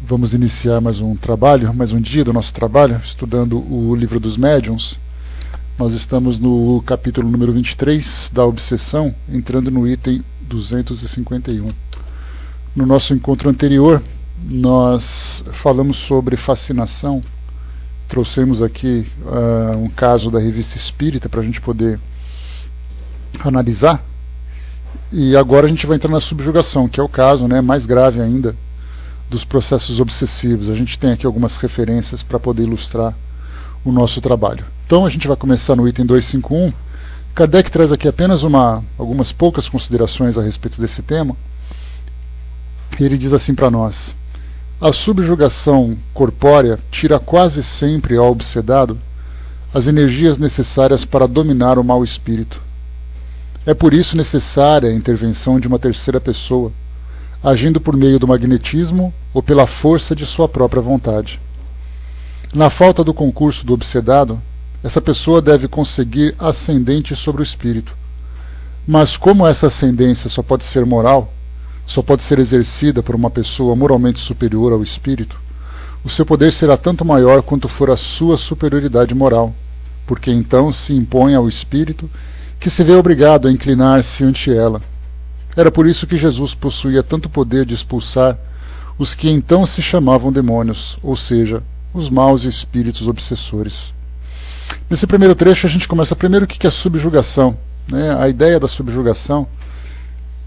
Vamos iniciar mais um trabalho, mais um dia do nosso trabalho, estudando o Livro dos Médiuns. Nós estamos no capítulo número 23 da Obsessão, entrando no item 251. No nosso encontro anterior, nós falamos sobre fascinação. Trouxemos aqui um caso da Revista Espírita para a gente poder analisar. E agora a gente vai entrar na subjugação, que é o caso, mais grave ainda, dos processos obsessivos. A gente tem aqui algumas referências para poder ilustrar o nosso trabalho. Então a gente vai começar no item 251. Kardec traz aqui apenas algumas poucas considerações a respeito desse tema. Ele diz assim para nós: a subjugação corpórea tira quase sempre ao obsedado as energias necessárias para dominar o mau espírito. É por isso necessária a intervenção de uma terceira pessoa, agindo por meio do magnetismo ou pela força de sua própria vontade. Na falta do concurso do obsedado, essa pessoa deve conseguir ascendente sobre o espírito. Mas como essa ascendência só pode ser moral, só pode ser exercida por uma pessoa moralmente superior ao espírito, o seu poder será tanto maior quanto for a sua superioridade moral, porque então se impõe ao espírito, que se vê obrigado a inclinar-se ante ela. Era por isso que Jesus possuía tanto poder de expulsar os que então se chamavam demônios, ou seja, os maus espíritos obsessores. Nesse primeiro trecho a gente começa primeiro o que é a subjugação. A ideia da subjugação,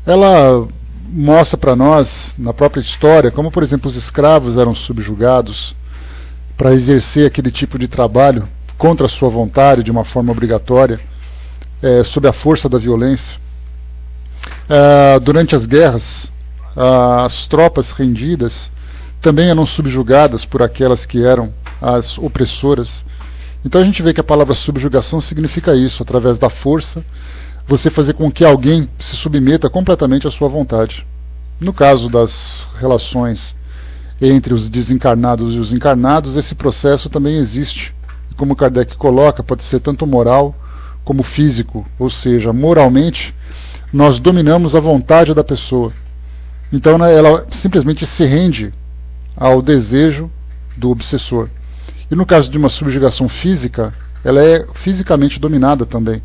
ela mostra para nós, na própria história, como por exemplo os escravos eram subjugados para exercer aquele tipo de trabalho contra a sua vontade, de uma forma obrigatória, sob a força da violência. Durante as guerras, as tropas rendidas também eram subjugadas por aquelas que eram as opressoras. Então a gente vê que a palavra subjugação significa isso, através da força, você fazer com que alguém se submeta completamente à sua vontade. No caso das relações entre os desencarnados e os encarnados, esse processo também existe. E como Kardec coloca, pode ser tanto moral como físico, ou seja, moralmente, nós dominamos a vontade da pessoa. Então ela simplesmente se rende ao desejo do obsessor. E no caso de uma subjugação física, ela é fisicamente dominada também.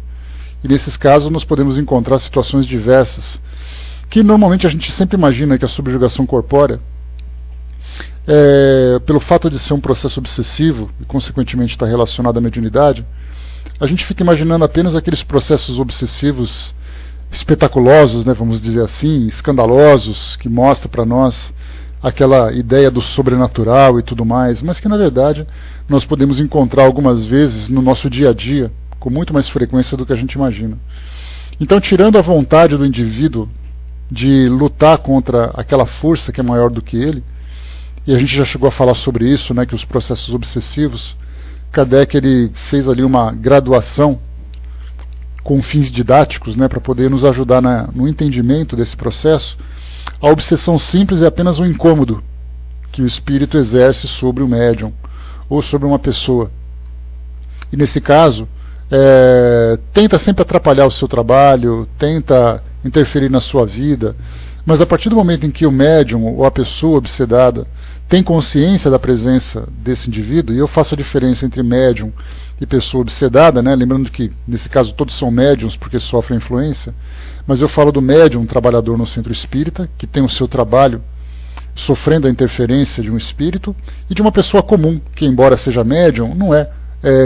E nesses casos nós podemos encontrar situações diversas, que normalmente a gente sempre imagina que a subjugação corpórea, pelo fato de ser um processo obsessivo e consequentemente estar relacionado à mediunidade, a gente fica imaginando apenas aqueles processos obsessivos espetaculosos, vamos dizer assim, escandalosos, que mostra para nós aquela ideia do sobrenatural e tudo mais, mas que na verdade nós podemos encontrar algumas vezes no nosso dia a dia, com muito mais frequência do que a gente imagina. Então, tirando a vontade do indivíduo de lutar contra aquela força que é maior do que ele, e a gente já chegou a falar sobre isso, que os processos obsessivos, Kardec ele fez ali uma graduação com fins didáticos, para poder nos ajudar no entendimento desse processo. A obsessão simples é apenas um incômodo que o espírito exerce sobre o médium ou sobre uma pessoa. E nesse caso, tenta sempre atrapalhar o seu trabalho, tenta interferir na sua vida, mas a partir do momento em que o médium ou a pessoa obsedada tem consciência da presença desse indivíduo, e eu faço a diferença entre médium e pessoa obsedada, lembrando que nesse caso todos são médiums porque sofrem influência, mas eu falo do médium, trabalhador no centro espírita, que tem o seu trabalho sofrendo a interferência de um espírito, e de uma pessoa comum, que embora seja médium, não é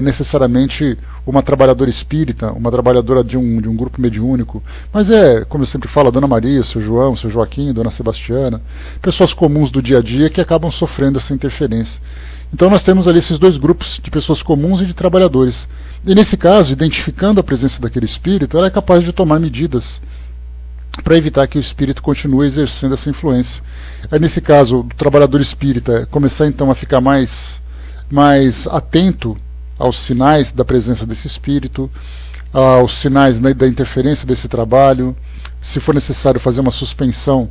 necessariamente uma trabalhadora espírita, uma trabalhadora de um grupo mediúnico, mas como eu sempre falo, a Dona Maria, seu João, seu Joaquim, Dona Sebastiana, pessoas comuns do dia a dia que acabam sofrendo essa interferência. Então nós temos ali esses dois grupos de pessoas comuns e de trabalhadores. E nesse caso, identificando a presença daquele espírito, ela é capaz de tomar medidas para evitar que o espírito continue exercendo essa influência. Nesse caso, o trabalhador espírita começar então a ficar mais atento aos sinais da presença desse espírito, aos sinais da interferência desse trabalho, se for necessário fazer uma suspensão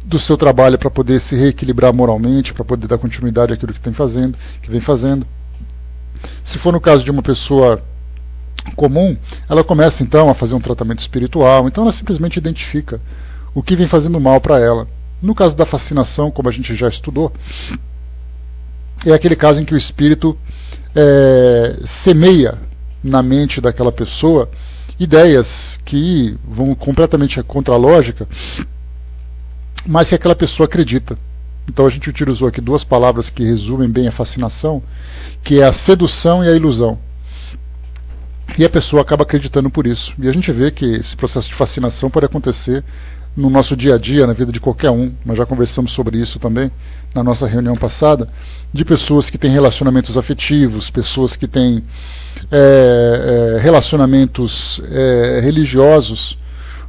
do seu trabalho para poder se reequilibrar moralmente, para poder dar continuidade àquilo que vem fazendo. Se for no caso de uma pessoa comum, ela começa então a fazer um tratamento espiritual, então ela simplesmente identifica o que vem fazendo mal para ela. No caso da fascinação, como a gente já estudou, é aquele caso em que o espírito semeia na mente daquela pessoa ideias que vão completamente contra a lógica, mas que aquela pessoa acredita. Então a gente utilizou aqui duas palavras que resumem bem a fascinação, que é a sedução e a ilusão. E a pessoa acaba acreditando por isso. E a gente vê que esse processo de fascinação pode acontecer no nosso dia a dia, na vida de qualquer um. Nós já conversamos sobre isso também na nossa reunião passada, de pessoas que têm relacionamentos afetivos, pessoas que têm relacionamentos religiosos.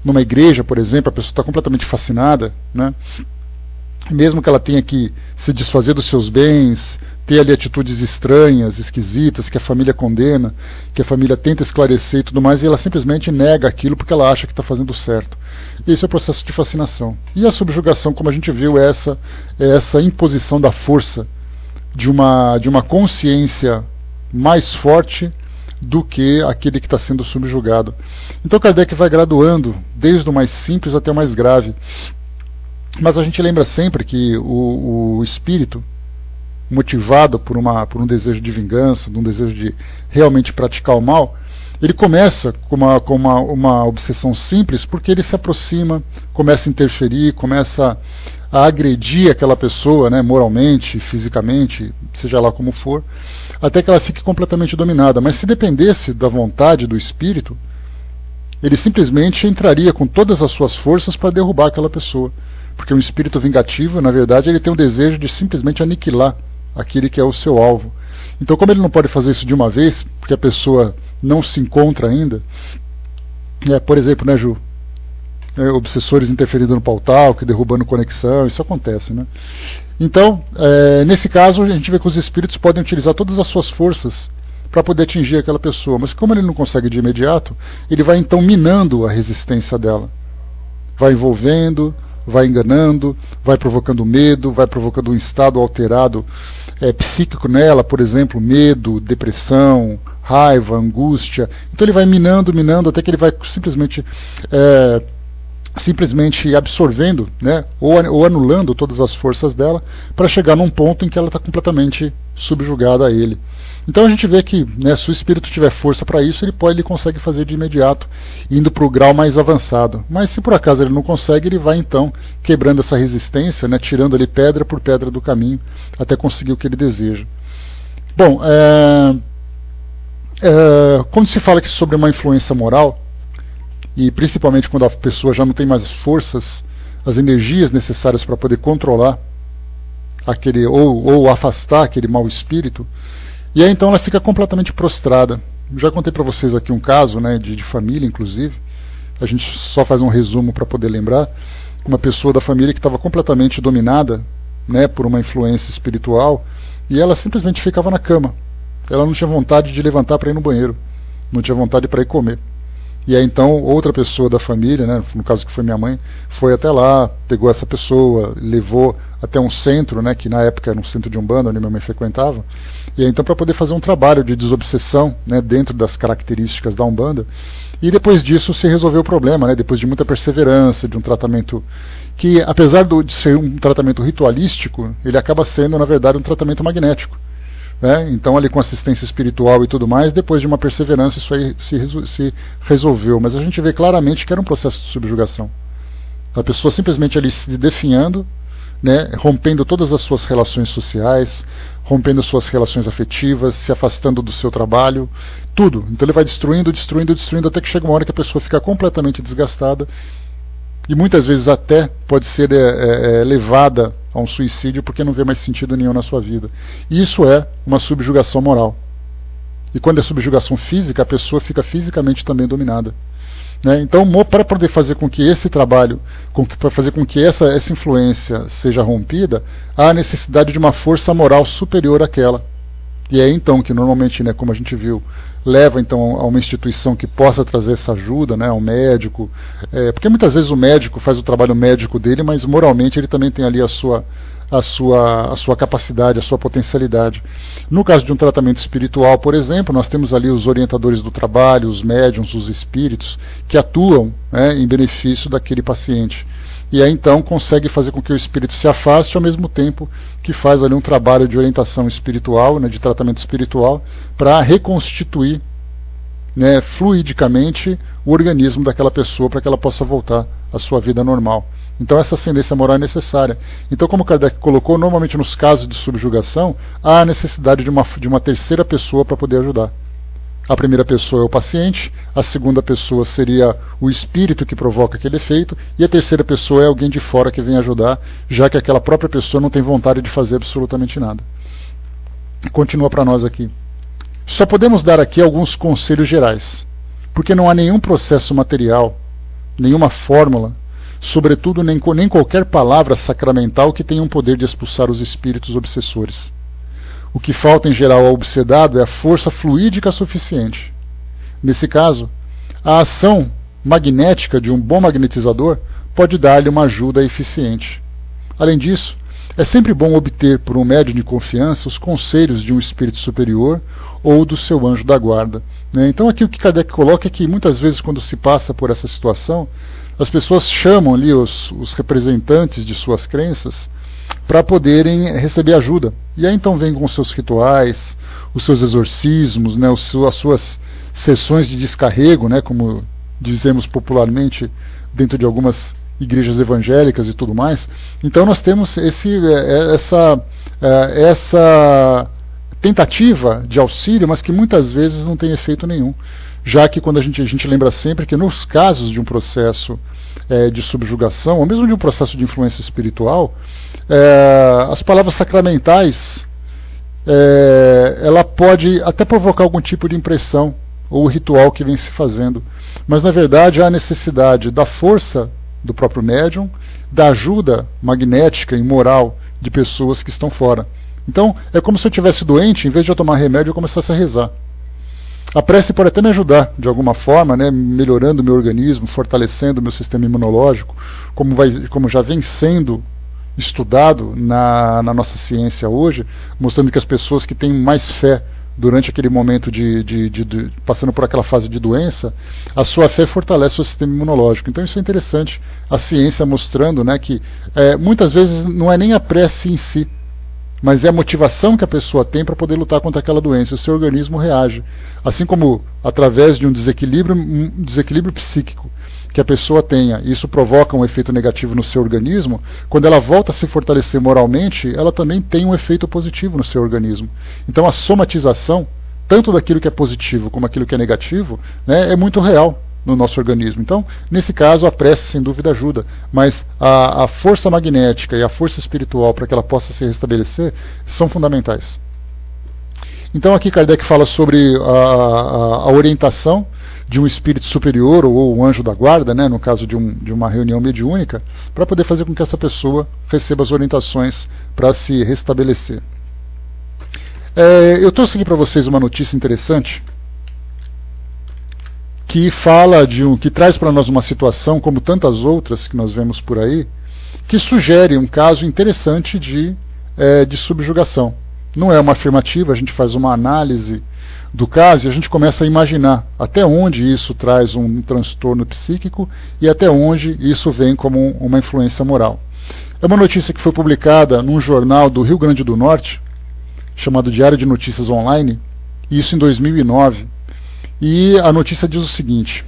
Numa igreja, por exemplo, a pessoa está completamente fascinada, né? Mesmo que ela tenha que se desfazer dos seus bens, ter ali atitudes estranhas, esquisitas, que a família condena, que a família tenta esclarecer e tudo mais, e ela simplesmente nega aquilo porque ela acha que está fazendo certo. Esse é o processo de fascinação. E a subjugação, como a gente viu, é essa imposição da força de uma consciência mais forte do que aquele que está sendo subjugado. Então Kardec vai graduando, desde o mais simples até o mais grave. Mas a gente lembra sempre que o espírito, motivado por um desejo de vingança, de um desejo de realmente praticar o mal, ele começa com uma obsessão simples, porque ele se aproxima, começa a interferir, começa a agredir aquela pessoa, né, moralmente, fisicamente, seja lá como for, até que ela fique completamente dominada. Mas se dependesse da vontade do espírito, ele simplesmente entraria com todas as suas forças para derrubar aquela pessoa. Porque um espírito vingativo, na verdade, ele tem o desejo de simplesmente aniquilar aquele que é o seu alvo. Então, como ele não pode fazer isso de uma vez, porque a pessoa não se encontra ainda, por exemplo, né, Ju? Obsessores interferindo no pautalk, derrubando conexão, isso acontece, né? Então, nesse caso, a gente vê que os espíritos podem utilizar todas as suas forças para poder atingir aquela pessoa, mas como ele não consegue de imediato, ele vai então minando a resistência dela. Vai envolvendo, vai enganando, vai provocando medo, vai provocando um estado alterado psíquico nela, por exemplo, medo, depressão, raiva, angústia. Então ele vai minando, até que ele vai simplesmente absorvendo, né, ou anulando todas as forças dela, para chegar num ponto em que ela está completamente subjugada a ele. Então a gente vê que, né, se o espírito tiver força para isso, ele consegue fazer de imediato, indo para o grau mais avançado. Mas se por acaso ele não consegue, ele vai então quebrando essa resistência, né, tirando ali pedra por pedra do caminho, até conseguir o que ele deseja. Bom, quando se fala aqui sobre uma influência moral, e principalmente quando a pessoa já não tem mais forças, as energias necessárias para poder controlar aquele ou afastar aquele mau espírito, e aí então ela fica completamente prostrada. Já contei para vocês aqui um caso, né, de família, inclusive. A gente só faz um resumo para poder lembrar. Uma pessoa da família que estava completamente dominada, né, por uma influência espiritual, e ela simplesmente ficava na cama. Ela não tinha vontade de levantar para ir no banheiro, não tinha vontade para ir comer. E aí então outra pessoa da família, né, no caso que foi minha mãe, foi até lá, pegou essa pessoa, levou até um centro, né, que na época era um centro de Umbanda, onde minha mãe frequentava, e aí então para poder fazer um trabalho de desobsessão, né, dentro das características da Umbanda, e depois disso se resolveu o problema, né, depois de muita perseverança, de um tratamento que, apesar de ser um tratamento ritualístico, ele acaba sendo, na verdade, um tratamento magnético. Então ali com assistência espiritual e tudo mais, depois de uma perseverança isso aí se resolveu, mas a gente vê claramente que era um processo de subjugação. A pessoa simplesmente ali se definhando, né, rompendo todas as suas relações sociais, rompendo suas relações afetivas, se afastando do seu trabalho, tudo. Então ele vai destruindo, até que chega uma hora que a pessoa fica completamente desgastada e muitas vezes até pode ser levada a um suicídio porque não vê mais sentido nenhum na sua vida. E isso é uma subjugação moral. E quando é subjugação física, a pessoa fica fisicamente também dominada. Né? Então, para poder fazer com que esse trabalho, para fazer com que essa influência seja rompida, há a necessidade de uma força moral superior àquela. E é então que normalmente, né, como a gente viu, leva então a uma instituição que possa trazer essa ajuda, né, ao médico, porque muitas vezes o médico faz o trabalho médico dele, mas moralmente ele também tem ali a a sua capacidade, a sua potencialidade. No caso de um tratamento espiritual, por exemplo, nós temos ali os orientadores do trabalho, os médiuns, os espíritos, que atuam, né, em benefício daquele paciente. E aí então consegue fazer com que o espírito se afaste ao mesmo tempo que faz ali um trabalho de orientação espiritual, né, de tratamento espiritual, para reconstituir, né, fluidicamente o organismo daquela pessoa para que ela possa voltar à sua vida normal. Então essa ascendência moral é necessária. Então, como Kardec colocou, normalmente nos casos de subjugação, há a necessidade de uma terceira pessoa para poder ajudar. A primeira pessoa é o paciente, a segunda pessoa seria o espírito que provoca aquele efeito, e a terceira pessoa é alguém de fora que vem ajudar, já que aquela própria pessoa não tem vontade de fazer absolutamente nada. Continua para nós aqui. Só podemos dar aqui alguns conselhos gerais, porque não há nenhum processo material, nenhuma fórmula, sobretudo nem qualquer palavra sacramental que tenha um poder de expulsar os espíritos obsessores. O que falta em geral ao obsedado é a força fluídica suficiente. Nesse caso, a ação magnética de um bom magnetizador pode dar-lhe uma ajuda eficiente. Além disso, é sempre bom obter por um médium de confiança os conselhos de um espírito superior ou do seu anjo da guarda, né? Então aqui o que Kardec coloca é que muitas vezes quando se passa por essa situação, as pessoas chamam ali os representantes de suas crenças para poderem receber ajuda. E aí então vem com os seus rituais, os seus exorcismos, né, as suas sessões de descarrego, né, como dizemos popularmente dentro de algumas igrejas evangélicas e tudo mais. Então nós temos essa tentativa de auxílio, mas que muitas vezes não tem efeito nenhum. Já que quando a gente lembra sempre que nos casos de um processo de subjugação, ou mesmo de um processo de influência espiritual, as palavras sacramentais, ela pode até provocar algum tipo de impressão, ou ritual que vem se fazendo. Mas na verdade há a necessidade da força do próprio médium, da ajuda magnética e moral de pessoas que estão fora. Então é como se eu estivesse doente, em vez de eu tomar remédio, eu começasse a rezar. A prece pode até me ajudar, de alguma forma, né, melhorando o meu organismo, fortalecendo o meu sistema imunológico, como já vem sendo estudado na nossa ciência hoje, mostrando que as pessoas que têm mais fé durante aquele momento passando por aquela fase de doença, a sua fé fortalece o sistema imunológico. Então isso é interessante, a ciência mostrando, né, que muitas vezes não é nem a prece em si, mas é a motivação que a pessoa tem para poder lutar contra aquela doença. O seu organismo reage. Assim como através de um desequilíbrio psíquico que a pessoa tenha, isso provoca um efeito negativo no seu organismo, quando ela volta a se fortalecer moralmente, ela também tem um efeito positivo no seu organismo. Então a somatização, tanto daquilo que é positivo como aquilo que é negativo, né, é muito real no nosso organismo. Então, nesse caso, a prece sem dúvida ajuda, mas a força magnética e a força espiritual para que ela possa se restabelecer são fundamentais. Então aqui Kardec fala sobre a orientação de um espírito superior ou um anjo da guarda, né, no caso de uma reunião mediúnica, para poder fazer com que essa pessoa receba as orientações para se restabelecer. Eu trouxe aqui para vocês uma notícia interessante que fala que traz para nós uma situação, como tantas outras que nós vemos por aí, que sugere um caso interessante de subjugação. Não é uma afirmativa, a gente faz uma análise do caso e a gente começa a imaginar até onde isso traz um transtorno psíquico e até onde isso vem como uma influência moral. É uma notícia que foi publicada num jornal do Rio Grande do Norte, chamado Diário de Notícias Online, isso em 2009. E a notícia diz o seguinte: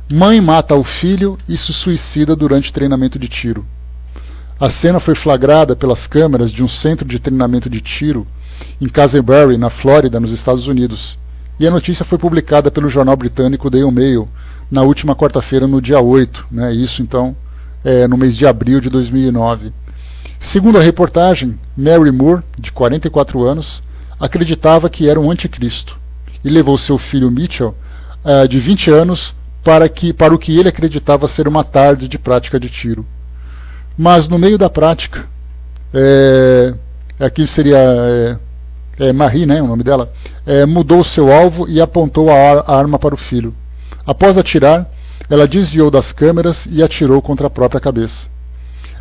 mãe mata o filho e se suicida durante treinamento de tiro. A cena foi flagrada pelas câmeras de um centro de treinamento de tiro em Casselberry, na Flórida, nos Estados Unidos. E a notícia foi publicada pelo jornal britânico Daily Mail na última quarta-feira, no dia 8, né? Isso então no mês de abril de 2009. Segundo a reportagem, Mary Moore, de 44 anos, acreditava que era um anticristo e levou seu filho Mitchell, de 20 anos, para o que ele acreditava ser uma tarde de prática de tiro. Mas no meio da prática, aqui seria Marie, né, o nome dela, mudou seu alvo e apontou a arma para o filho. Após atirar, ela desviou das câmeras e atirou contra a própria cabeça.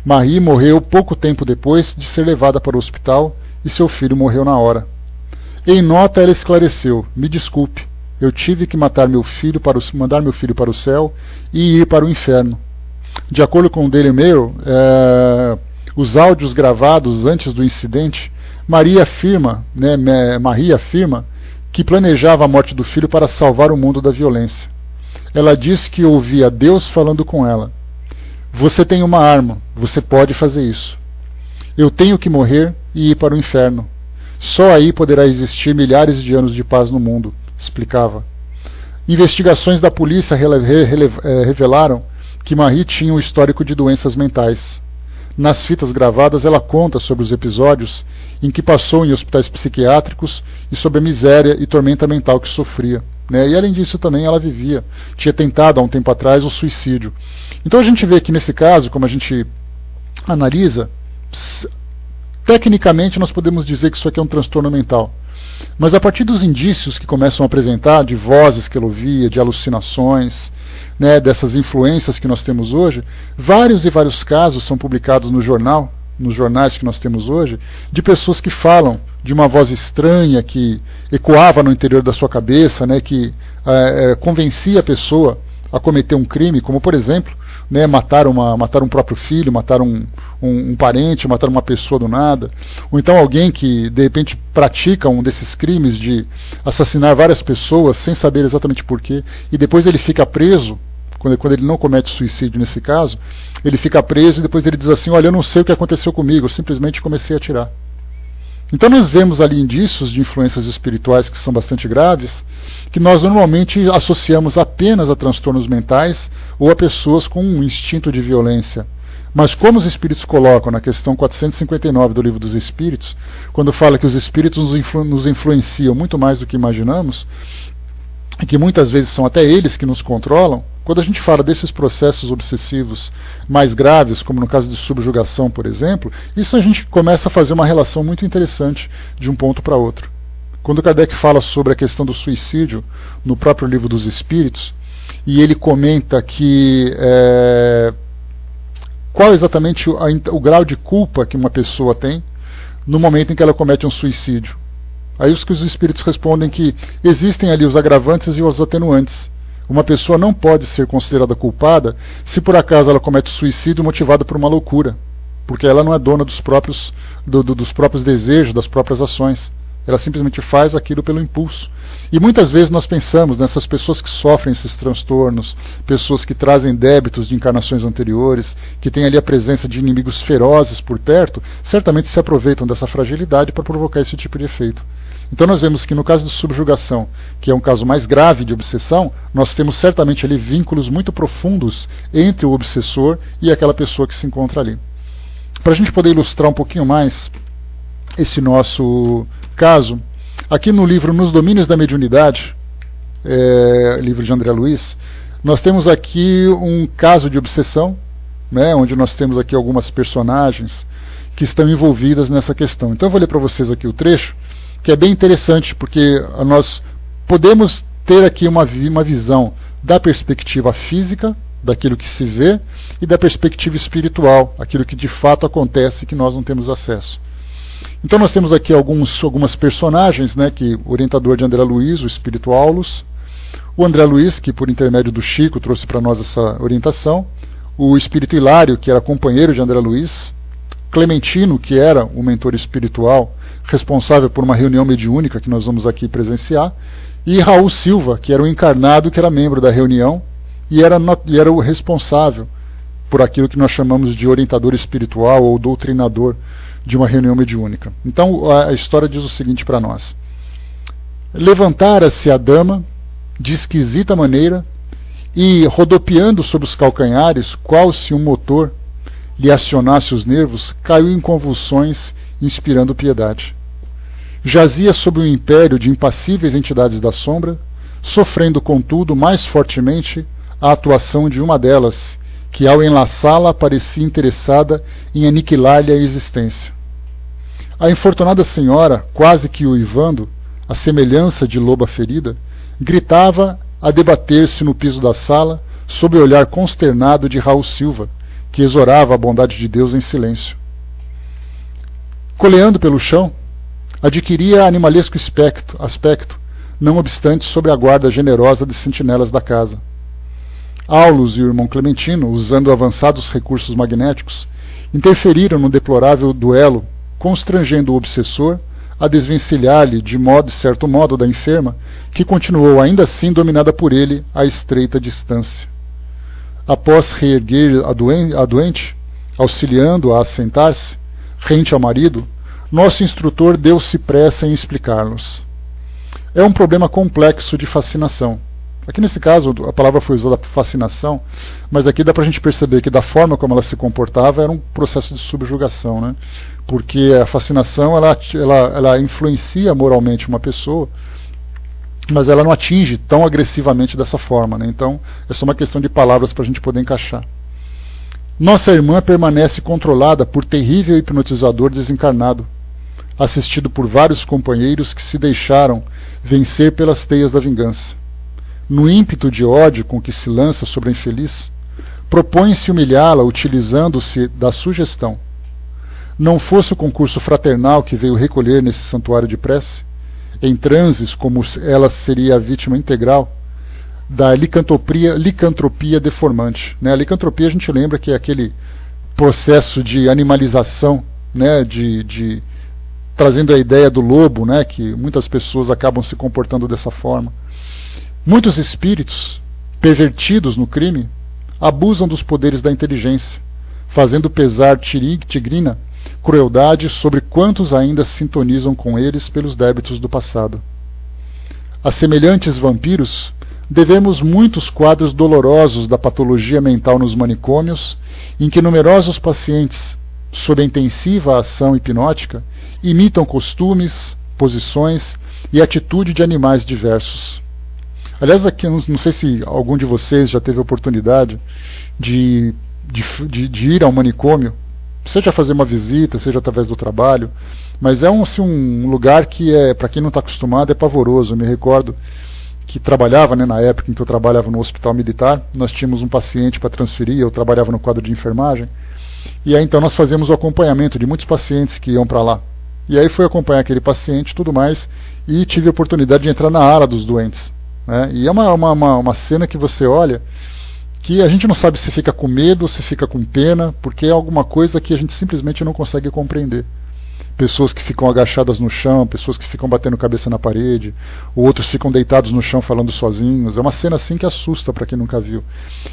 Marie morreu pouco tempo depois de ser levada para o hospital e seu filho morreu na hora. Em nota, ela esclareceu: me desculpe, eu tive que mandar meu filho para o céu e ir para o inferno. De acordo com o Daily Mail, os áudios gravados antes do incidente, Marie afirma que planejava a morte do filho para salvar o mundo da violência. Ela diz que ouvia Deus falando com ela: você tem uma arma, você pode fazer isso. Eu tenho que morrer e ir para o inferno. Só aí poderá existir milhares de anos de paz no mundo, explicava. Investigações da polícia revelaram que Marie tinha um histórico de doenças mentais. Nas fitas gravadas, ela conta sobre os episódios em que passou em hospitais psiquiátricos e sobre a miséria e tormenta mental que sofria. E além disso também ela tinha tentado há um tempo atrás o suicídio. Então a gente vê que nesse caso, como a gente analisa, tecnicamente nós podemos dizer que isso aqui é um transtorno mental. Mas a partir dos indícios que começam a apresentar, de vozes que ela ouvia, de alucinações, dessas influências que nós temos hoje, vários e vários casos são publicados nos jornais que nós temos hoje, de pessoas que falam de uma voz estranha que ecoava no interior da sua cabeça, que convencia a pessoa a cometer um crime, como por exemplo, matar um próprio filho, matar um parente, matar uma pessoa do nada, ou então alguém que de repente pratica um desses crimes de assassinar várias pessoas sem saber exatamente porquê, e depois ele fica preso. Quando ele não comete suicídio nesse caso, ele fica preso e depois ele diz assim: olha, eu não sei o que aconteceu comigo, eu simplesmente comecei a atirar. Então nós vemos ali indícios de influências espirituais que são bastante graves, que nós normalmente associamos apenas a transtornos mentais ou a pessoas com um instinto de violência. Mas como os espíritos colocam na questão 459 do Livro dos Espíritos, quando fala que os espíritos nos influenciam muito mais do que imaginamos, e que muitas vezes são até eles que nos controlam, quando a gente fala desses processos obsessivos mais graves, como no caso de subjugação, por exemplo, isso a gente começa a fazer uma relação muito interessante de um ponto para outro. Quando Kardec fala sobre a questão do suicídio no próprio Livro dos Espíritos, e ele comenta que qual exatamente o grau de culpa que uma pessoa tem no momento em que ela comete um suicídio. Aí os espíritos respondem que existem ali os agravantes e os atenuantes. Uma pessoa não pode ser considerada culpada se por acaso ela comete suicídio motivada por uma loucura, porque ela não é dona dos próprios desejos, das próprias ações. Ela simplesmente faz aquilo pelo impulso. E muitas vezes nós pensamos nessas pessoas que sofrem esses transtornos, pessoas que trazem débitos de encarnações anteriores, que têm ali a presença de inimigos ferozes por perto, certamente se aproveitam dessa fragilidade para provocar esse tipo de efeito. Então nós vemos que no caso de subjugação, que é um caso mais grave de obsessão, nós temos certamente ali vínculos muito profundos entre o obsessor e aquela pessoa que se encontra ali. Para a gente poder ilustrar um pouquinho mais esse nosso caso, aqui no livro Nos Domínios da Mediunidade, livro de André Luiz, nós temos aqui um caso de obsessão, onde nós temos aqui algumas personagens que estão envolvidas nessa questão. Então eu vou ler para vocês aqui o trecho, que é bem interessante, porque nós podemos ter aqui uma visão da perspectiva física, daquilo que se vê, e da perspectiva espiritual, aquilo que de fato acontece e que nós não temos acesso. Então nós temos aqui algumas personagens, que o orientador de André Luiz, o espírito Aulus, o André Luiz, que por intermédio do Chico trouxe para nós essa orientação, o espírito Hilário, que era companheiro de André Luiz, Clementino, que era o mentor espiritual responsável por uma reunião mediúnica que nós vamos aqui presenciar, e Raul Silva, que era o encarnado, que era membro da reunião e era o responsável por aquilo que nós chamamos de orientador espiritual ou doutrinador de uma reunião mediúnica. Então a história diz o seguinte para nós: levantara-se a dama de esquisita maneira e, rodopiando sobre os calcanhares, qual se um motor lhe acionasse os nervos, caiu em convulsões, inspirando piedade. Jazia sob o império de impassíveis entidades da sombra, sofrendo, contudo, mais fortemente a atuação de uma delas, que ao enlaçá-la parecia interessada em aniquilar-lhe a existência. A infortunada senhora, quase que uivando, à semelhança de loba ferida, gritava a debater-se no piso da sala, sob o olhar consternado de Raul Silva, que exorava a bondade de Deus em silêncio. Coleando pelo chão, adquiria animalesco aspecto, não obstante sob a guarda generosa de sentinelas da casa. Aulus e o irmão Clementino, usando avançados recursos magnéticos, interferiram no deplorável duelo, constrangendo o obsessor a desvencilhar-lhe de certo modo da enferma, que continuou ainda assim dominada por ele a estreita distância. Após reerguer a doente, auxiliando-a a sentar-se, rente ao marido, nosso instrutor deu-se pressa em explicar-nos. É um problema complexo de fascinação. Aqui nesse caso a palavra foi usada por fascinação, mas aqui dá para a gente perceber que da forma como ela se comportava era um processo de subjugação, né? Porque a fascinação ela influencia moralmente uma pessoa, mas ela não atinge tão agressivamente dessa forma, né? Então é só uma questão de palavras para a gente poder encaixar. Nossa irmã permanece controlada por terrível hipnotizador desencarnado, assistido por vários companheiros que se deixaram vencer pelas teias da vingança. No ímpeto de ódio com que se lança sobre a infeliz, propõe-se humilhá-la utilizando-se da sugestão. Não fosse o concurso fraternal que veio recolher nesse santuário de prece, em transes como ela seria a vítima integral, da licantropia deformante. A licantropia a gente lembra que é aquele processo de animalização, né, trazendo a ideia do lobo, né, que muitas pessoas acabam se comportando dessa forma. Muitos espíritos, pervertidos no crime, abusam dos poderes da inteligência, fazendo pesar tigrina crueldade sobre quantos ainda sintonizam com eles pelos débitos do passado. A semelhantes vampiros, devemos muitos quadros dolorosos da patologia mental nos manicômios, em que numerosos pacientes, sob a intensiva ação hipnótica, imitam costumes, posições e atitude de animais diversos. Aliás, aqui não sei se algum de vocês já teve a oportunidade de ir ao manicômio, seja fazer uma visita, seja através do trabalho, mas é um lugar que, para quem não está acostumado, é pavoroso. Eu me recordo que trabalhava, né, na época em que eu trabalhava no hospital militar, nós tínhamos um paciente para transferir, eu trabalhava no quadro de enfermagem, e aí então nós fazíamos o acompanhamento de muitos pacientes que iam para lá. E aí fui acompanhar aquele paciente e tudo mais, e tive a oportunidade de entrar na ala dos doentes. Né? E é uma cena que você olha, que a gente não sabe se fica com medo, se fica com pena, porque é alguma coisa que a gente simplesmente não consegue compreender. Pessoas que ficam agachadas no chão, pessoas que ficam batendo cabeça na parede, outros ficam deitados no chão falando sozinhos. É uma cena assim que assusta para quem nunca viu.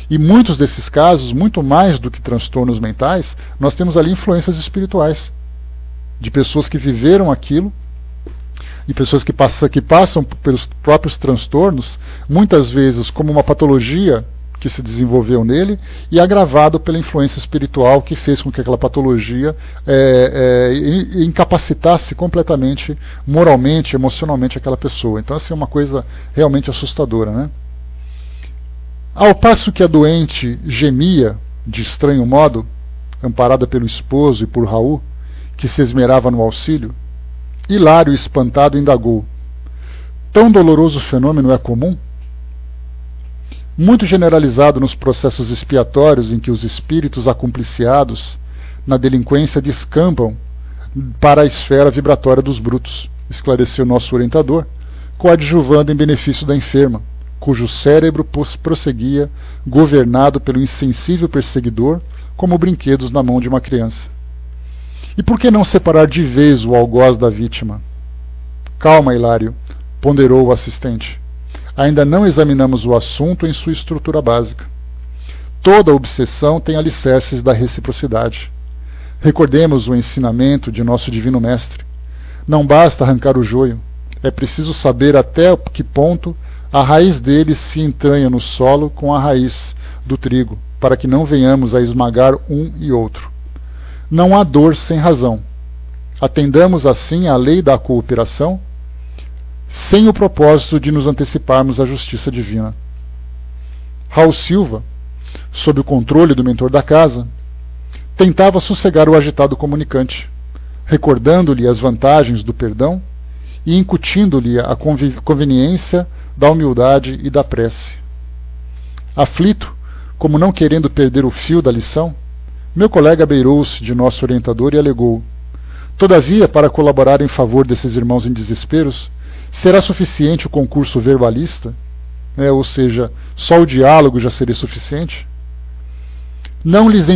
E muitos desses casos, muito mais do que transtornos mentais, nós temos ali influências espirituais, de pessoas que viveram aquilo, e pessoas que passam pelos próprios transtornos, muitas vezes como uma patologia que se desenvolveu nele e agravado pela influência espiritual que fez com que aquela patologia incapacitasse completamente, moralmente, emocionalmente aquela pessoa. Então, assim, é uma coisa realmente assustadora, né? Ao passo que a doente gemia de estranho modo, amparada pelo esposo e por Raul, que se esmerava no auxílio, Hilário, espantado, indagou: tão doloroso fenômeno é comum? Muito generalizado nos processos expiatórios em que os espíritos acumpliciados na delinquência descampam para a esfera vibratória dos brutos, esclareceu nosso orientador, coadjuvando em benefício da enferma, cujo cérebro prosseguia governado pelo insensível perseguidor como brinquedos na mão de uma criança. E por que não separar de vez o algoz da vítima? Calma, Hilário, ponderou o assistente. Ainda não examinamos o assunto em sua estrutura básica. Toda obsessão tem alicerces da reciprocidade. Recordemos o ensinamento de nosso Divino Mestre. Não basta arrancar o joio, é preciso saber até que ponto a raiz dele se entranha no solo com a raiz do trigo, para que não venhamos a esmagar um e outro. Não há dor sem razão. Atendamos assim à lei da cooperação, sem o propósito de nos anteciparmos à justiça divina. Raul Silva, sob o controle do mentor da casa, tentava sossegar o agitado comunicante, recordando-lhe as vantagens do perdão e incutindo-lhe a conveniência da humildade e da prece. Aflito, como não querendo perder o fio da lição, Meu colega beirou-se de nosso orientador e alegou: todavia, para colaborar em favor desses irmãos em desesperos, será suficiente o concurso verbalista? Ou seja, só o diálogo já seria suficiente? Não lhes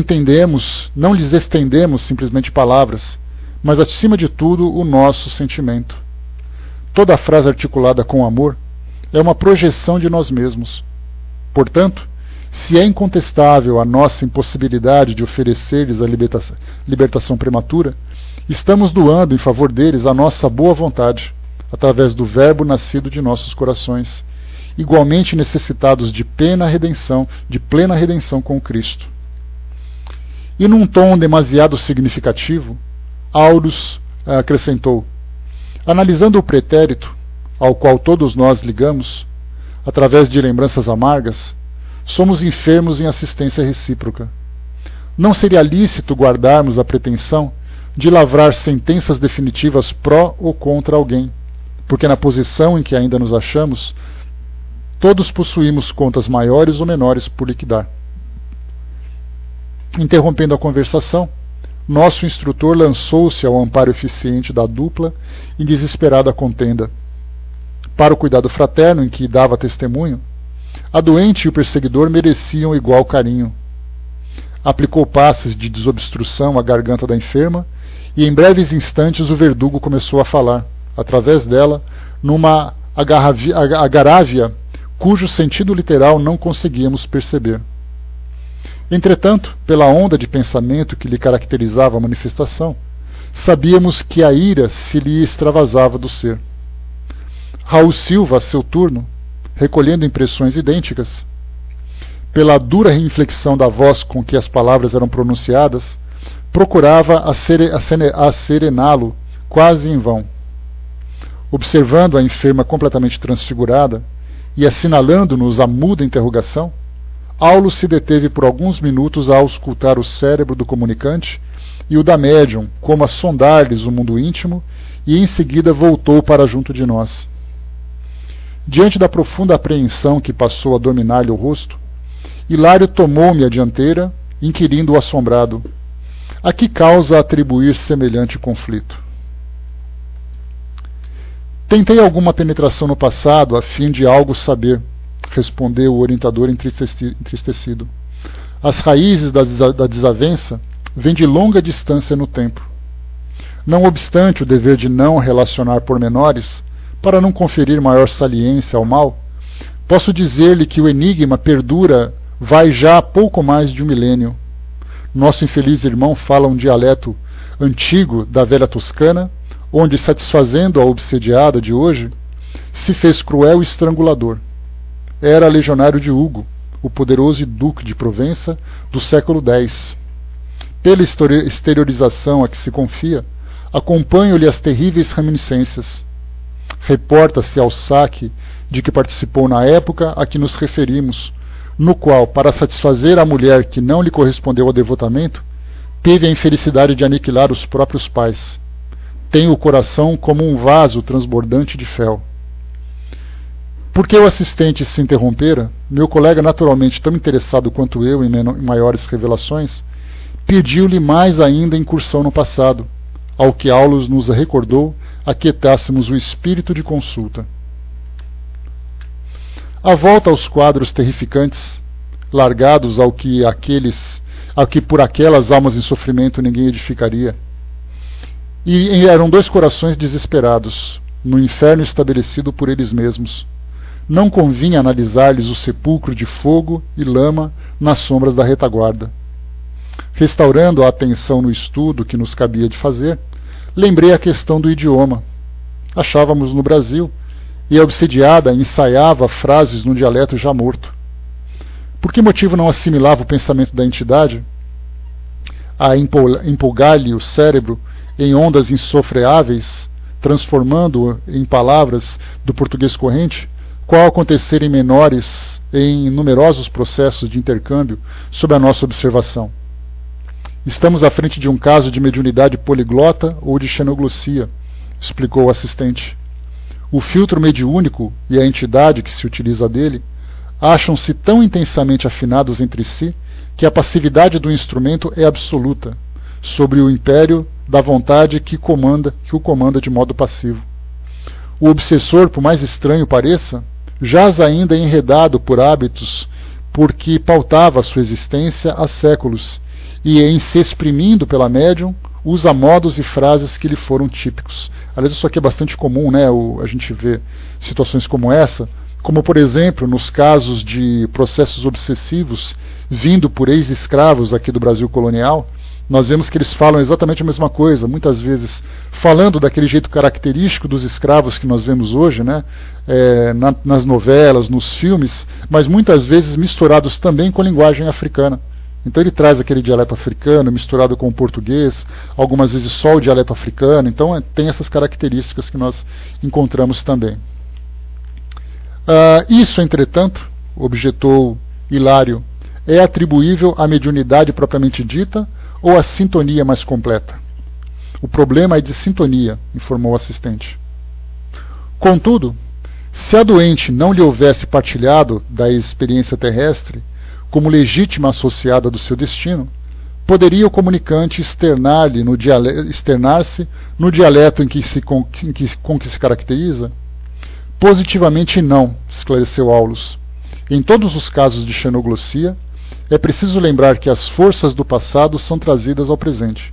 estendemos simplesmente palavras, mas acima de tudo o nosso sentimento. Toda frase articulada com amor é uma projeção de nós mesmos. Portanto, se é incontestável a nossa impossibilidade de oferecer-lhes a libertação prematura, estamos doando em favor deles a nossa boa vontade, através do Verbo nascido de nossos corações, igualmente necessitados de plena redenção com Cristo. E num tom demasiado significativo, Aulus acrescentou: analisando o pretérito, ao qual todos nós ligamos, através de lembranças amargas, somos enfermos em assistência recíproca. Não seria lícito guardarmos a pretensão de lavrar sentenças definitivas pró ou contra alguém, porque na posição em que ainda nos achamos, todos possuímos contas maiores ou menores por liquidar. Interrompendo a conversação, nosso instrutor lançou-se ao amparo eficiente da dupla em desesperada contenda. Para o cuidado fraterno em que dava testemunho, a doente e o perseguidor mereciam igual carinho. Aplicou passes de desobstrução à garganta da enferma e em breves instantes o verdugo começou a falar, através dela, numa agarávia cujo sentido literal não conseguíamos perceber. Entretanto, pela onda de pensamento que lhe caracterizava a manifestação, sabíamos que a ira se lhe extravasava do ser. Raul Silva, a seu turno, recolhendo impressões idênticas, pela dura inflexão da voz com que as palavras eram pronunciadas, procurava acerená-lo quase em vão. Observando a enferma completamente transfigurada e assinalando-nos a muda interrogação, Aulus se deteve por alguns minutos a auscultar o cérebro do comunicante e o da médium, como a sondar-lhes o mundo íntimo, e em seguida voltou para junto de nós. Diante da profunda apreensão que passou a dominar-lhe o rosto, Hilário tomou-me a dianteira, inquirindo o assombrado: a que causa atribuir semelhante conflito? Tentei alguma penetração no passado a fim de algo saber, respondeu o orientador entristecido. As raízes da desavença vêm de longa distância no tempo. Não obstante o dever de não relacionar pormenores, para não conferir maior saliência ao mal, posso dizer-lhe que o enigma perdura vai já há pouco mais de um milênio. Nosso infeliz irmão fala um dialeto antigo da velha Toscana, onde, satisfazendo a obsediada de hoje, se fez cruel estrangulador. Era legionário de Hugo, o poderoso duque de Provença do século X. Pela exteriorização a que se confia, acompanham-lhe as terríveis reminiscências. Reporta-se ao saque de que participou na época a que nos referimos, no qual, para satisfazer a mulher que não lhe correspondeu ao devotamento, teve a infelicidade de aniquilar os próprios pais. Tem o coração como um vaso transbordante de fel. Porque o assistente se interrompera, meu colega, naturalmente tão interessado quanto eu em maiores revelações, pediu-lhe mais ainda incursão no passado, ao que Aulus nos recordou aquietássemos o espírito de consulta. A volta aos quadros terrificantes, largados ao que por aquelas almas em sofrimento ninguém edificaria. E eram dois corações desesperados, no inferno estabelecido por eles mesmos. Não convinha analisar-lhes o sepulcro de fogo e lama nas sombras da retaguarda. Restaurando a atenção no estudo que nos cabia de fazer, lembrei a questão do idioma. Achávamos no Brasil, e a obsediada ensaiava frases num dialeto já morto. Por que motivo não assimilava o pensamento da entidade? A empolgar-lhe o cérebro em ondas insofreáveis, transformando-o em palavras do português corrente, qual acontecer em numerosos processos de intercâmbio sob a nossa observação. Estamos à frente de um caso de mediunidade poliglota ou de xenoglossia, explicou o assistente. O filtro mediúnico e a entidade que se utiliza dele acham-se tão intensamente afinados entre si que a passividade do instrumento é absoluta, sobre o império da vontade que o comanda de modo passivo. O obsessor, por mais estranho pareça, jaz ainda enredado por hábitos porque pautava a sua existência há séculos, e em se exprimindo pela médium, usa modos e frases que lhe foram típicos. Aliás, isso aqui é bastante comum, né? A gente vê situações como essa, como, por exemplo, nos casos de processos obsessivos vindo por ex-escravos aqui do Brasil colonial, nós vemos que eles falam exatamente a mesma coisa, muitas vezes falando daquele jeito característico dos escravos que nós vemos hoje, né? Nas novelas, nos filmes, mas muitas vezes misturados também com a linguagem africana. Então ele traz aquele dialeto africano misturado com o português, algumas vezes só o dialeto africano, então tem essas características que nós encontramos também. Isso, entretanto, objetou Hilário, é atribuível à mediunidade propriamente dita ou à sintonia mais completa? O problema é de sintonia, informou o assistente. Contudo, se a doente não lhe houvesse partilhado da experiência terrestre como legítima associada do seu destino, poderia o comunicante externar-se no dialeto com que se caracteriza? Positivamente não, esclareceu Aulus. Em todos os casos de xenoglossia, é preciso lembrar que as forças do passado são trazidas ao presente.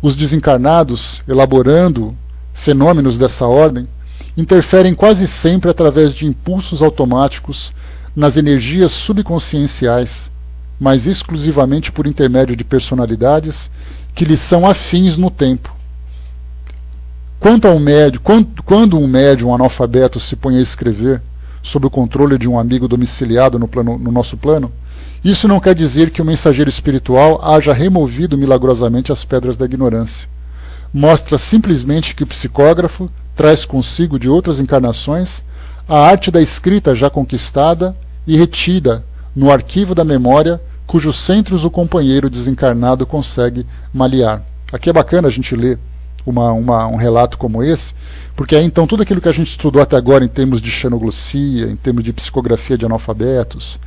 Os desencarnados, elaborando fenômenos dessa ordem, interferem quase sempre através de impulsos automáticos nas energias subconscienciais, mas exclusivamente por intermédio de personalidades que lhes são afins no tempo. Quando um médium analfabeto se põe a escrever, sob o controle de um amigo domiciliado no nosso plano, isso não quer dizer que o mensageiro espiritual haja removido milagrosamente as pedras da ignorância. Mostra simplesmente que o psicógrafo traz consigo de outras encarnações a arte da escrita já conquistada e retida no arquivo da memória, cujos centros o companheiro desencarnado consegue malear. Aqui é bacana a gente ler um relato como esse, porque aí então tudo aquilo que a gente estudou até agora em termos de xenoglossia, em termos de psicografia de analfabetos,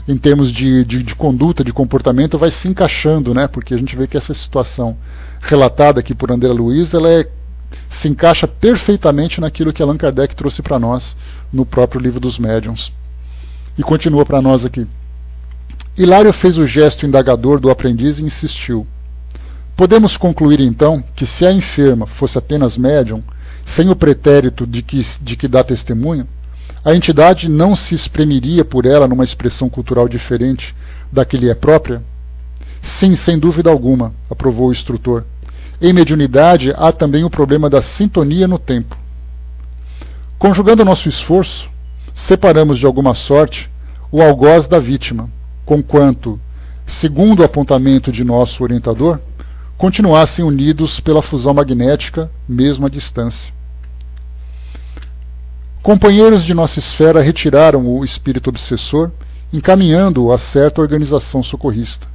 em termos de conduta, de comportamento, vai se encaixando, né? Porque a gente vê que essa situação relatada aqui por André Luiz, se encaixa perfeitamente naquilo que Allan Kardec trouxe para nós no próprio Livro dos Médiuns. E continua para nós aqui. Hilário fez o gesto indagador do aprendiz e insistiu. Podemos concluir então que se a enferma fosse apenas médium, sem o pretérito de que dá testemunho, a entidade não se espremiria por ela numa expressão cultural diferente da que lhe é própria? Sim, sem dúvida alguma, aprovou o instrutor. Em mediunidade há também o problema da sintonia no tempo. Conjugando nosso esforço, separamos de alguma sorte o algoz da vítima, conquanto, segundo o apontamento de nosso orientador, continuassem unidos pela fusão magnética, mesmo à distância. Companheiros de nossa esfera retiraram o espírito obsessor, encaminhando-o a certa organização socorrista.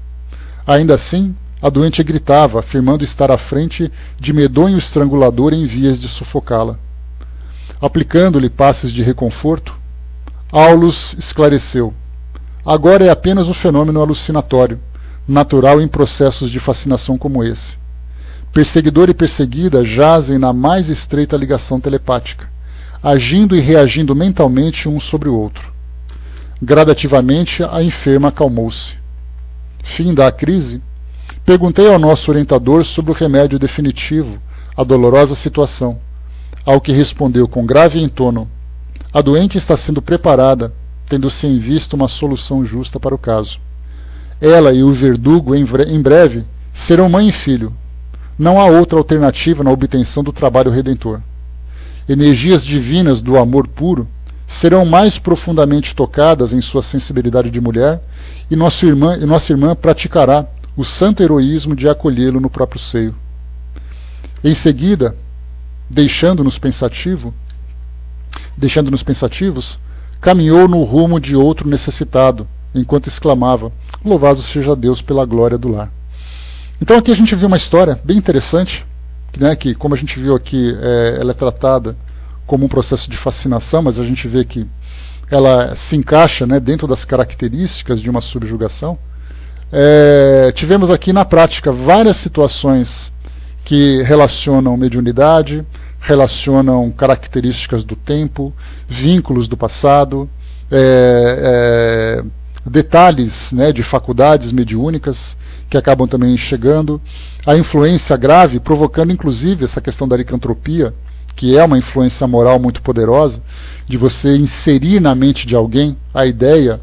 Ainda assim, a doente gritava, afirmando estar à frente de medonho estrangulador em vias de sufocá-la. Aplicando-lhe passes de reconforto, Aulus esclareceu. Agora é apenas o fenômeno alucinatório, natural em processos de fascinação como esse. Perseguidor e perseguida jazem na mais estreita ligação telepática, agindo e reagindo mentalmente um sobre o outro. Gradativamente a enferma acalmou-se. Fim da crise, perguntei ao nosso orientador sobre o remédio definitivo à dolorosa situação, ao que respondeu com grave entono: a doente está sendo preparada, tendo-se em vista uma solução justa para o caso. Ela e o verdugo, em breve, serão mãe e filho. Não há outra alternativa na obtenção do trabalho redentor. Energias divinas do amor puro serão mais profundamente tocadas em sua sensibilidade de mulher, e nossa irmã praticará o santo heroísmo de acolhê-lo no próprio seio. Em seguida, deixando-nos pensativos, caminhou no rumo de outro necessitado, enquanto exclamava: louvado seja Deus pela glória do lar. Então aqui a gente viu uma história bem interessante, né, que, como a gente viu aqui, ela é tratada como um processo de fascinação, mas a gente vê que ela se encaixa, né, dentro das características de uma subjugação. Tivemos aqui na prática várias situações que relacionam mediunidade, relacionam características do tempo, vínculos do passado, detalhes, né, de faculdades mediúnicas que acabam também chegando, a influência grave, provocando inclusive essa questão da licantropia, que é uma influência moral muito poderosa, de você inserir na mente de alguém a ideia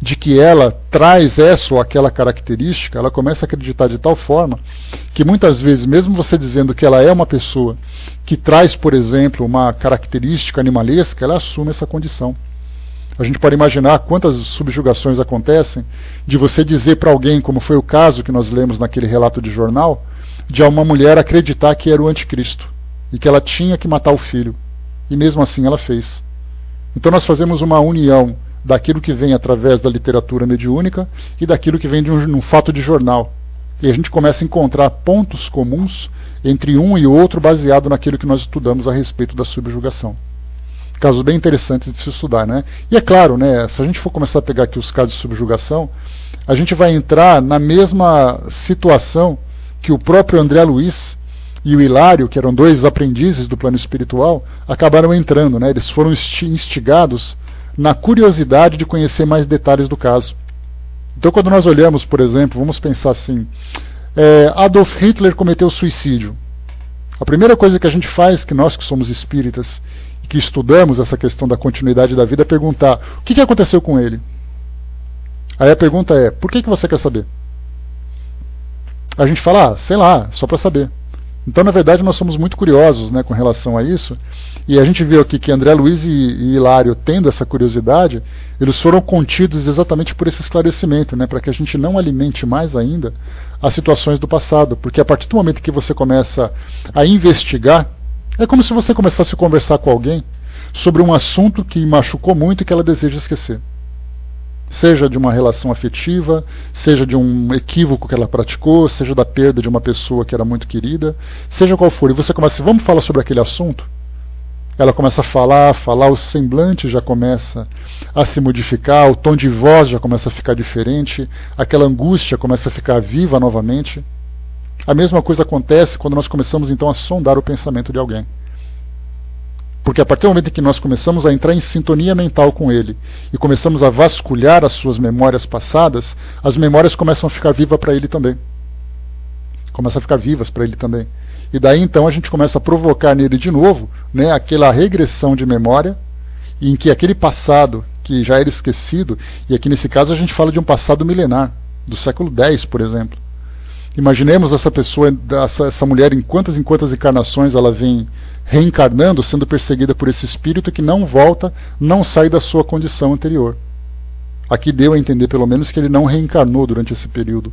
de que ela traz essa ou aquela característica. Ela começa a acreditar de tal forma que muitas vezes, mesmo você dizendo que ela é uma pessoa que traz, por exemplo, uma característica animalesca, ela assume essa condição. A gente pode imaginar quantas subjugações acontecem de você dizer para alguém, como foi o caso que nós lemos naquele relato de jornal, de uma mulher acreditar que era o anticristo e que ela tinha que matar o filho. E mesmo assim ela fez. Então nós fazemos uma união daquilo que vem através da literatura mediúnica e daquilo que vem de um fato de jornal. E a gente começa a encontrar pontos comuns entre um e outro baseado naquilo que nós estudamos a respeito da subjugação. Casos bem interessantes de se estudar, né? E é claro, né, se a gente for começar a pegar aqui os casos de subjugação, a gente vai entrar na mesma situação que o próprio André Luiz e o Hilário, que eram dois aprendizes do plano espiritual, acabaram entrando, né? Eles foram instigados na curiosidade de conhecer mais detalhes do caso. Então, quando nós olhamos, por exemplo, vamos pensar assim, Adolf Hitler cometeu suicídio. A primeira coisa que a gente faz, que nós que somos espíritas, que estudamos essa questão da continuidade da vida, é perguntar, o que aconteceu com ele? Aí a pergunta é, por que você quer saber? A gente fala, sei lá, só para saber. Então, na verdade, nós somos muito curiosos, né, com relação a isso, e a gente viu aqui que André Luiz e Hilário, tendo essa curiosidade, eles foram contidos exatamente por esse esclarecimento, né, para que a gente não alimente mais ainda as situações do passado, porque a partir do momento que você começa a investigar, é como se você começasse a conversar com alguém sobre um assunto que machucou muito e que ela deseja esquecer. Seja de uma relação afetiva, seja de um equívoco que ela praticou, seja da perda de uma pessoa que era muito querida, seja qual for. E você começa, vamos falar sobre aquele assunto? Ela começa a falar, o semblante já começa a se modificar, o tom de voz já começa a ficar diferente, aquela angústia começa a ficar viva novamente. A mesma coisa acontece quando nós começamos então a sondar o pensamento de alguém. Porque a partir do momento em que nós começamos a entrar em sintonia mental com ele e começamos a vasculhar as suas memórias passadas, as memórias começam a ficar vivas para ele também. Começam a ficar vivas para ele também. E daí então a gente começa a provocar nele de novo, né, aquela regressão de memória, em que aquele passado que já era esquecido, e aqui nesse caso a gente fala de um passado milenar, do século X, por exemplo. Imaginemos essa pessoa, essa mulher, em quantas encarnações ela vem reencarnando, sendo perseguida por esse espírito que não volta, não sai da sua condição anterior. Aqui deu a entender, pelo menos, que ele não reencarnou durante esse período.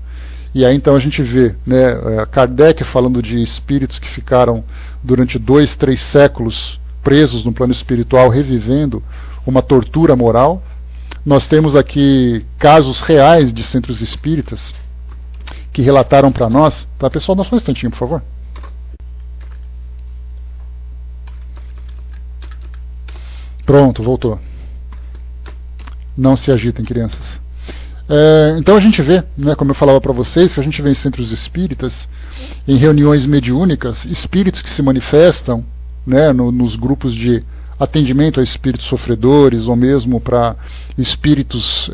E aí então a gente vê, né, Kardec falando de espíritos que ficaram durante 2, 3 séculos presos no plano espiritual, revivendo uma tortura moral. Nós temos aqui casos reais de centros espíritas que relataram para nós. Tá, pessoal, dá só um instantinho, por favor. Pronto, voltou. Não se agitem, crianças. Então a gente vê, né, como eu falava para vocês, que a gente vê em centros espíritas, em reuniões mediúnicas, espíritos que se manifestam, né, nos grupos de atendimento a espíritos sofredores, ou mesmo para espíritos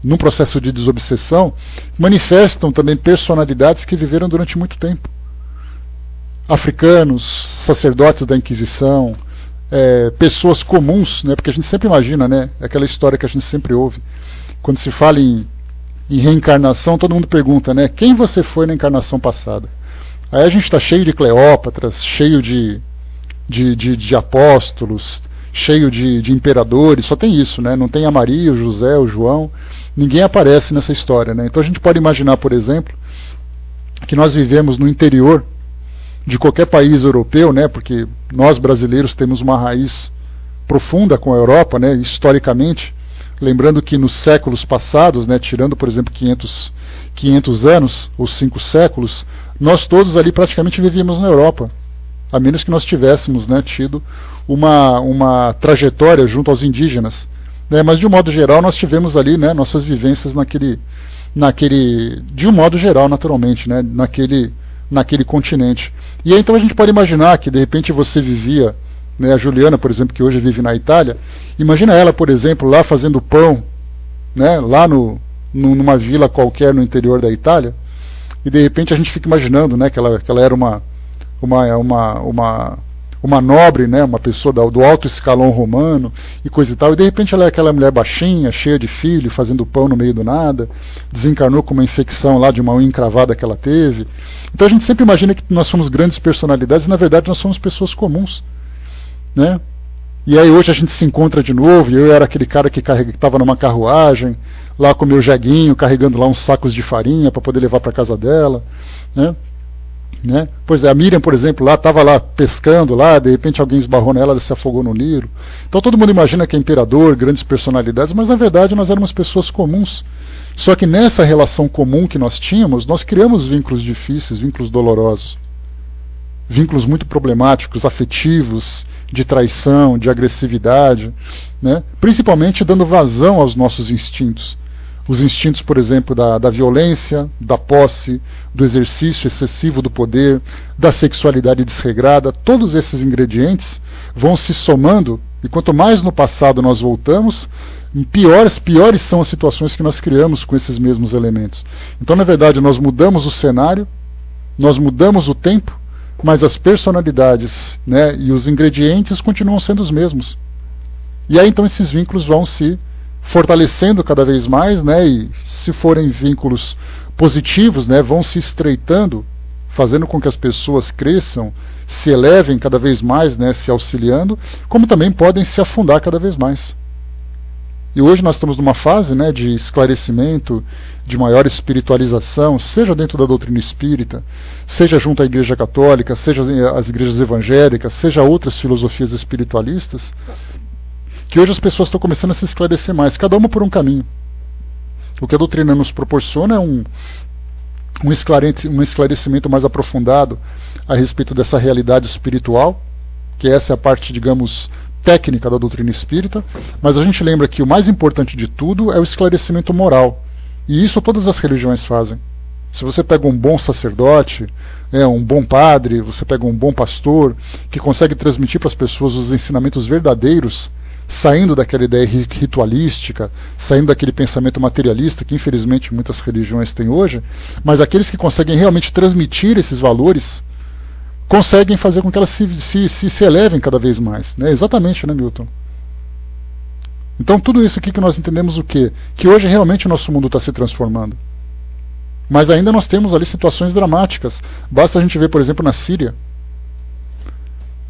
num processo de desobsessão, manifestam também personalidades que viveram durante muito tempo. Africanos, sacerdotes da Inquisição, pessoas comuns, né, porque a gente sempre imagina, né, aquela história que a gente sempre ouve, quando se fala em reencarnação, todo mundo pergunta, né, quem você foi na encarnação passada? Aí a gente está cheio de Cleópatras, cheio de apóstolos, cheio de imperadores, só tem isso, né? Não tem a Maria, o José, o João, ninguém aparece nessa história, né? Então a gente pode imaginar, por exemplo, que nós vivemos no interior de qualquer país europeu, né? Porque nós brasileiros temos uma raiz profunda com a Europa, né? Historicamente, lembrando que nos séculos passados, né? Tirando, por exemplo, 500 anos, ou 5 séculos, nós todos ali praticamente vivíamos na Europa. a menos que nós tivéssemos, né, tido uma trajetória junto aos indígenas. Né, mas de um modo geral nós tivemos ali, né, nossas vivências de um modo geral, naturalmente, né, naquele continente. E aí, então a gente pode imaginar que de repente você vivia, né, a Juliana, por exemplo, que hoje vive na Itália, imagina ela, por exemplo, lá fazendo pão, né, lá numa vila qualquer no interior da Itália, e de repente a gente fica imaginando, né, que ela era uma nobre, né, uma pessoa do alto escalão romano e coisa e tal, e de repente ela é aquela mulher baixinha, cheia de filho, fazendo pão no meio do nada, desencarnou com uma infecção lá de uma unha encravada que ela teve. Então a gente sempre imagina que nós somos grandes personalidades e na verdade nós somos pessoas comuns, né? E aí hoje a gente se encontra de novo, e eu era aquele cara que estava numa carruagem, lá com o meu jeguinho, carregando lá uns sacos de farinha para poder levar para casa dela, né? Pois é, a Miriam, por exemplo, lá estava lá pescando, lá, de repente alguém esbarrou nela, ela se afogou no Nilo. Então todo mundo imagina que é imperador, grandes personalidades, mas na verdade nós éramos pessoas comuns. Só que nessa relação comum que nós tínhamos, nós criamos vínculos difíceis, vínculos dolorosos, vínculos muito problemáticos, afetivos, de traição, de agressividade, né? Principalmente dando vazão aos nossos instintos. Os instintos, por exemplo, da violência, da posse, do exercício excessivo do poder, da sexualidade desregrada, todos esses ingredientes vão se somando, e quanto mais no passado nós voltamos, piores são as situações que nós criamos com esses mesmos elementos. Então, na verdade, nós mudamos o cenário, nós mudamos o tempo, mas as personalidades, né, e os ingredientes continuam sendo os mesmos. E aí, então, esses vínculos vão se fortalecendo cada vez mais, né, e se forem vínculos positivos, né, vão se estreitando, fazendo com que as pessoas cresçam, se elevem cada vez mais, né, se auxiliando, como também podem se afundar cada vez mais. E hoje nós estamos numa fase, né, de esclarecimento, de maior espiritualização, seja dentro da doutrina espírita, seja junto à Igreja Católica, seja as igrejas evangélicas, seja outras filosofias espiritualistas, que hoje as pessoas estão começando a se esclarecer mais, cada uma por um caminho. O que a doutrina nos proporciona é um esclarecimento mais aprofundado a respeito dessa realidade espiritual, que essa é a parte, digamos, técnica da doutrina espírita, mas a gente lembra que o mais importante de tudo é o esclarecimento moral, e isso todas as religiões fazem. Se você pega um bom sacerdote, um bom padre, você pega um bom pastor, que consegue transmitir para as pessoas os ensinamentos verdadeiros, saindo daquela ideia ritualística, saindo daquele pensamento materialista que infelizmente muitas religiões têm hoje, mas aqueles que conseguem realmente transmitir esses valores, conseguem fazer com que elas se elevem cada vez mais. Né? Exatamente, né, Milton? Então tudo isso aqui que nós entendemos o quê? Que hoje realmente o nosso mundo está se transformando. Mas ainda nós temos ali situações dramáticas. Basta a gente ver, por exemplo, na Síria.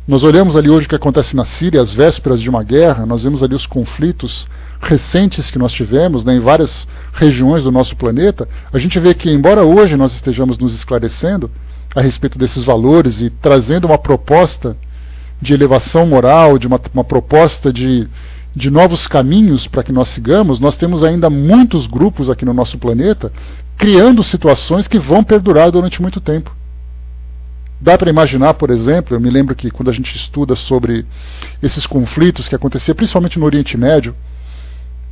Nós olhamos ali hoje o que acontece na Síria, às vésperas de uma guerra, nós vemos ali os conflitos recentes que nós tivemos, né, em várias regiões do nosso planeta. A gente vê que, embora hoje nós estejamos nos esclarecendo a respeito desses valores e trazendo uma proposta de elevação moral, de uma proposta de novos caminhos para que nós sigamos, nós temos ainda muitos grupos aqui no nosso planeta criando situações que vão perdurar durante muito tempo. Dá para imaginar, por exemplo, eu me lembro que quando a gente estuda sobre esses conflitos que aconteciam principalmente no Oriente Médio,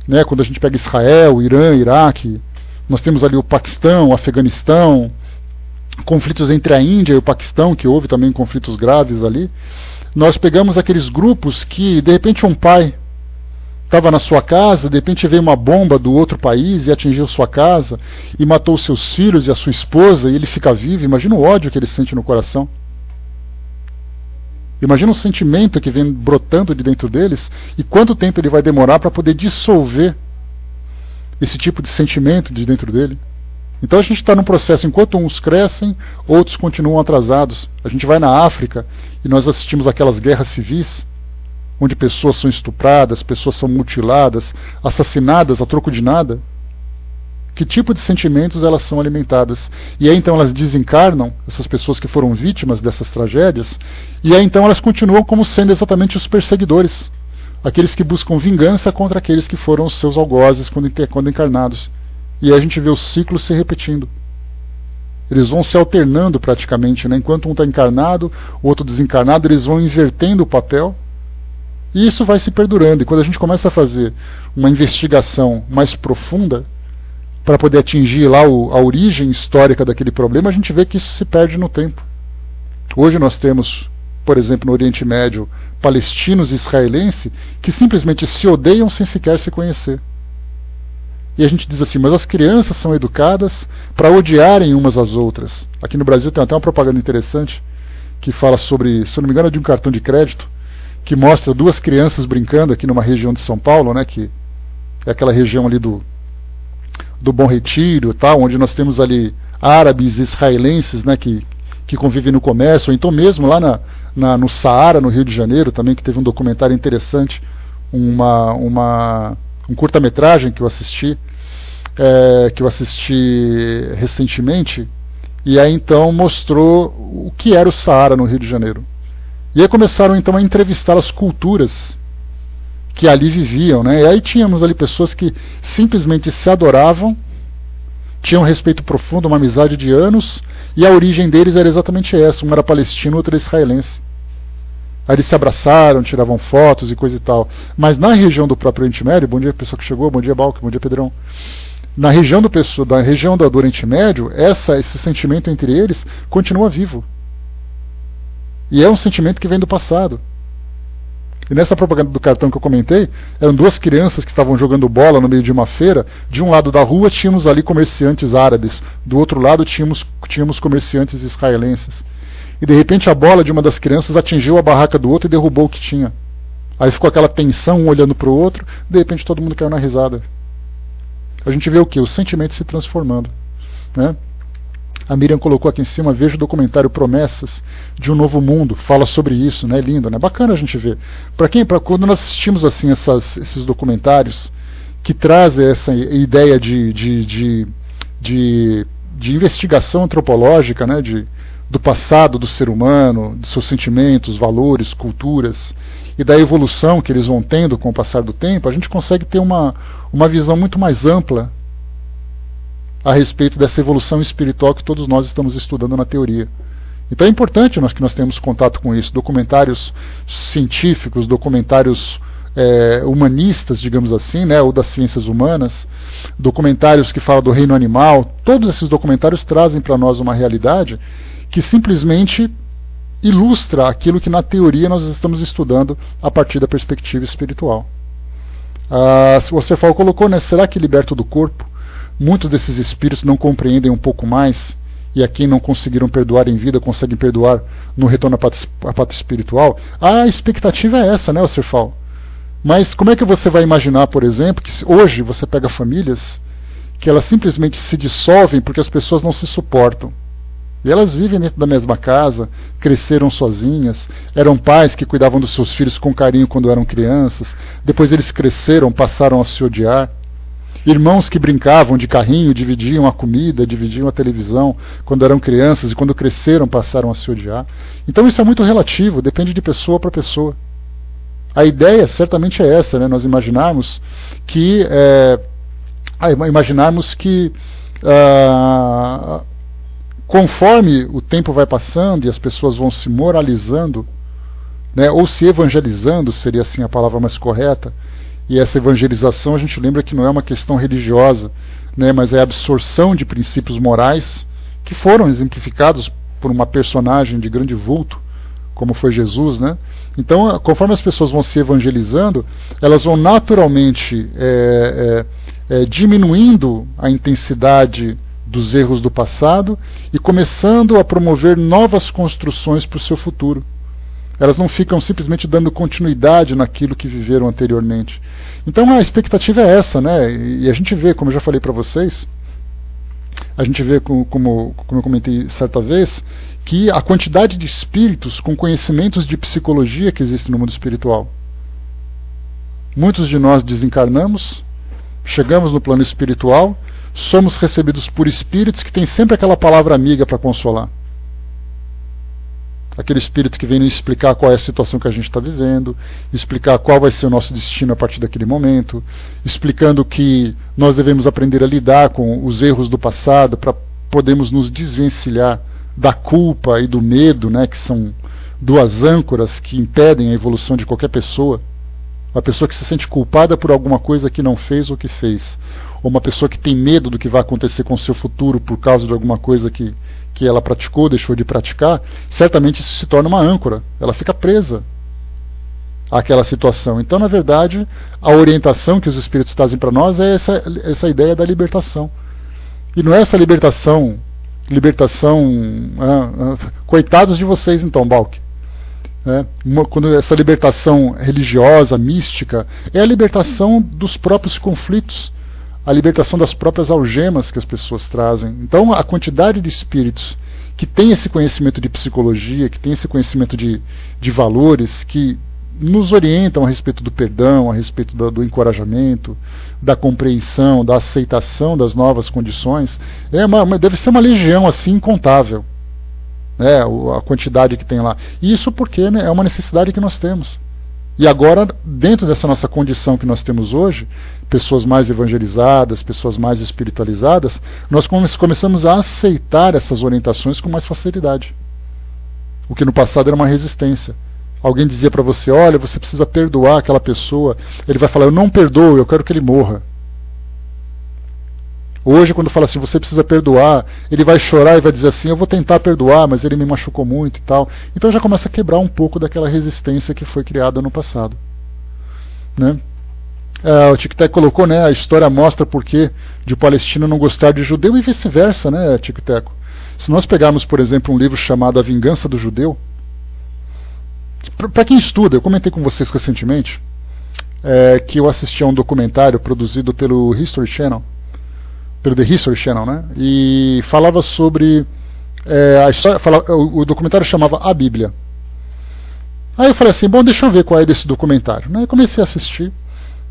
né, quando a gente pega Israel, Irã, Iraque, nós temos ali o Paquistão, o Afeganistão, conflitos entre a Índia e o Paquistão, que houve também conflitos graves ali. Nós pegamos aqueles grupos que, de repente, um pai estava na sua casa, de repente veio uma bomba do outro país e atingiu sua casa e matou seus filhos e a sua esposa e ele fica vivo. Imagina o ódio que ele sente no coração. Imagina o sentimento que vem brotando de dentro deles e quanto tempo ele vai demorar para poder dissolver esse tipo de sentimento de dentro dele. Então a gente está num processo, enquanto uns crescem, outros continuam atrasados. A gente vai na África e nós assistimos aquelas guerras civis, onde pessoas são estupradas, pessoas são mutiladas, assassinadas a troco de nada. Que tipo de sentimentos elas são alimentadas? E aí então elas desencarnam, essas pessoas que foram vítimas dessas tragédias, e aí então elas continuam como sendo exatamente os perseguidores, aqueles que buscam vingança contra aqueles que foram os seus algozes quando encarnados. E aí a gente vê o ciclo se repetindo. Eles vão se alternando praticamente, né? Enquanto um está encarnado, o outro desencarnado, eles vão invertendo o papel. E isso vai se perdurando. E quando a gente começa a fazer uma investigação mais profunda, para poder atingir lá a origem histórica daquele problema, a gente vê que isso se perde no tempo. Hoje nós temos, por exemplo, no Oriente Médio, palestinos e israelenses que simplesmente se odeiam sem sequer se conhecer. E a gente diz assim, mas as crianças são educadas para odiarem umas às outras. Aqui no Brasil tem até uma propaganda interessante que fala sobre, se eu não me engano, de um cartão de crédito, que mostra duas crianças brincando aqui numa região de São Paulo, né, que é aquela região ali do Bom Retiro, tal, onde nós temos ali árabes e israelenses, né, que convivem no comércio, ou então mesmo lá no Saara, no Rio de Janeiro, também, que teve um documentário interessante, um curta-metragem que eu assisti recentemente, e aí então mostrou o que era o Saara no Rio de Janeiro. E aí começaram então a entrevistar as culturas que ali viviam, né? E aí tínhamos ali pessoas que simplesmente se adoravam, tinham um respeito profundo, uma amizade de anos, e a origem deles era exatamente essa, um era palestino, outro era israelense. Aí eles se abraçaram, tiravam fotos e coisa e tal. Mas na região do próprio Oriente Médio, bom dia pessoa que chegou, bom dia Balque, bom dia Pedrão. Na região do Oriente Médio, esse sentimento entre eles continua vivo. E é um sentimento que vem do passado. E nessa propaganda do cartão que eu comentei, eram duas crianças que estavam jogando bola no meio de uma feira. De um lado da rua tínhamos ali comerciantes árabes, do outro lado tínhamos comerciantes israelenses. E de repente a bola de uma das crianças atingiu a barraca do outro e derrubou o que tinha. Aí ficou aquela tensão, um olhando para o outro, de repente todo mundo caiu na risada. A gente vê o quê? Os sentimentos se transformando, né? A Miriam colocou aqui em cima, veja o documentário Promessas de um Novo Mundo, fala sobre isso, né? Lindo, né? Bacana a gente ver. Para quando nós assistimos assim esses documentários que trazem essa ideia de investigação antropológica, né? Do passado do ser humano, de seus sentimentos, valores, culturas, e da evolução que eles vão tendo com o passar do tempo, a gente consegue ter uma visão muito mais ampla a respeito dessa evolução espiritual que todos nós estamos estudando na teoria. Então é importante que nós tenhamos contato com isso, documentários científicos, documentários humanistas, digamos assim, né, ou das ciências humanas, documentários que falam do reino animal, todos esses documentários trazem para nós uma realidade que simplesmente ilustra aquilo que na teoria nós estamos estudando a partir da perspectiva espiritual. O Osterfal colocou, né, será que liberto do corpo? Muitos desses espíritos não compreendem um pouco mais, e a quem não conseguiram perdoar em vida, conseguem perdoar no retorno à pátria espiritual. A expectativa é essa, né, Osterfal? Mas como é que você vai imaginar, por exemplo, que hoje você pega famílias que elas simplesmente se dissolvem porque as pessoas não se suportam. E elas vivem dentro da mesma casa, cresceram sozinhas, eram pais que cuidavam dos seus filhos com carinho quando eram crianças, depois eles cresceram, passaram a se odiar. Irmãos que brincavam de carrinho, dividiam a comida, dividiam a televisão quando eram crianças e quando cresceram passaram a se odiar. Então isso é muito relativo, depende de pessoa para pessoa. A ideia certamente é essa, né? Nós imaginarmos que conforme o tempo vai passando e as pessoas vão se moralizando, né, ou se evangelizando, seria assim a palavra mais correta, e essa evangelização a gente lembra que não é uma questão religiosa, né, mas é a absorção de princípios morais que foram exemplificados por uma personagem de grande vulto, como foi Jesus, né? Então, conforme as pessoas vão se evangelizando, elas vão naturalmente diminuindo a intensidade dos erros do passado e começando a promover novas construções para o seu futuro. Elas não ficam simplesmente dando continuidade naquilo que viveram anteriormente. Então a expectativa é essa, né? E a gente vê, como eu já falei para vocês, a gente vê, como eu comentei certa vez, que a quantidade de espíritos com conhecimentos de psicologia que existe no mundo espiritual. Muitos de nós desencarnamos, chegamos no plano espiritual, somos recebidos por espíritos que têm sempre aquela palavra amiga para consolar. Aquele espírito que vem nos explicar qual é a situação que a gente está vivendo, explicar qual vai ser o nosso destino a partir daquele momento, explicando que nós devemos aprender a lidar com os erros do passado para podemos nos desvencilhar da culpa e do medo, né, que são duas âncoras que impedem a evolução de qualquer pessoa. Uma pessoa que se sente culpada por alguma coisa que não fez ou que fez. Ou uma pessoa que tem medo do que vai acontecer com o seu futuro por causa de alguma coisa que ela praticou, deixou de praticar, certamente isso se torna uma âncora. Ela fica presa àquela situação. Então, na verdade, a orientação que os Espíritos trazem para nós é essa ideia da libertação. E não é essa libertação, coitados de vocês então, Balk. Quando essa libertação religiosa, mística, é a libertação dos próprios conflitos, a libertação das próprias algemas que as pessoas trazem. Então, a quantidade de espíritos que tem esse conhecimento de psicologia, que tem esse conhecimento de valores, que nos orientam a respeito do perdão, a respeito do encorajamento, da compreensão, da aceitação das novas condições, deve ser uma legião assim incontável. A quantidade que tem lá. Isso porque, né, é uma necessidade que nós temos. E agora, dentro dessa nossa condição que nós temos hoje, pessoas mais evangelizadas, pessoas mais espiritualizadas, nós começamos a aceitar essas orientações com mais facilidade. O que no passado era uma resistência. Alguém dizia para você, olha, você precisa perdoar aquela pessoa. Ele vai falar, eu não perdoo, eu quero que ele morra. Hoje, quando fala assim, você precisa perdoar, ele vai chorar e vai dizer assim, eu vou tentar perdoar, mas ele me machucou muito e tal. Então já começa a quebrar um pouco daquela resistência que foi criada no passado. Né? O Tic-Tac colocou, né, a história mostra por que de palestino não gostar de judeu e vice-versa, né, Tic-Tac? Se nós pegarmos, por exemplo, um livro chamado A Vingança do Judeu, para quem estuda, eu comentei com vocês recentemente, que eu assisti a um documentário produzido pelo History Channel, pelo The History Channel, né? E falava sobre a história, o documentário chamava A Bíblia. Aí eu falei assim, bom, deixa eu ver qual é desse documentário. Né? Eu comecei a assistir,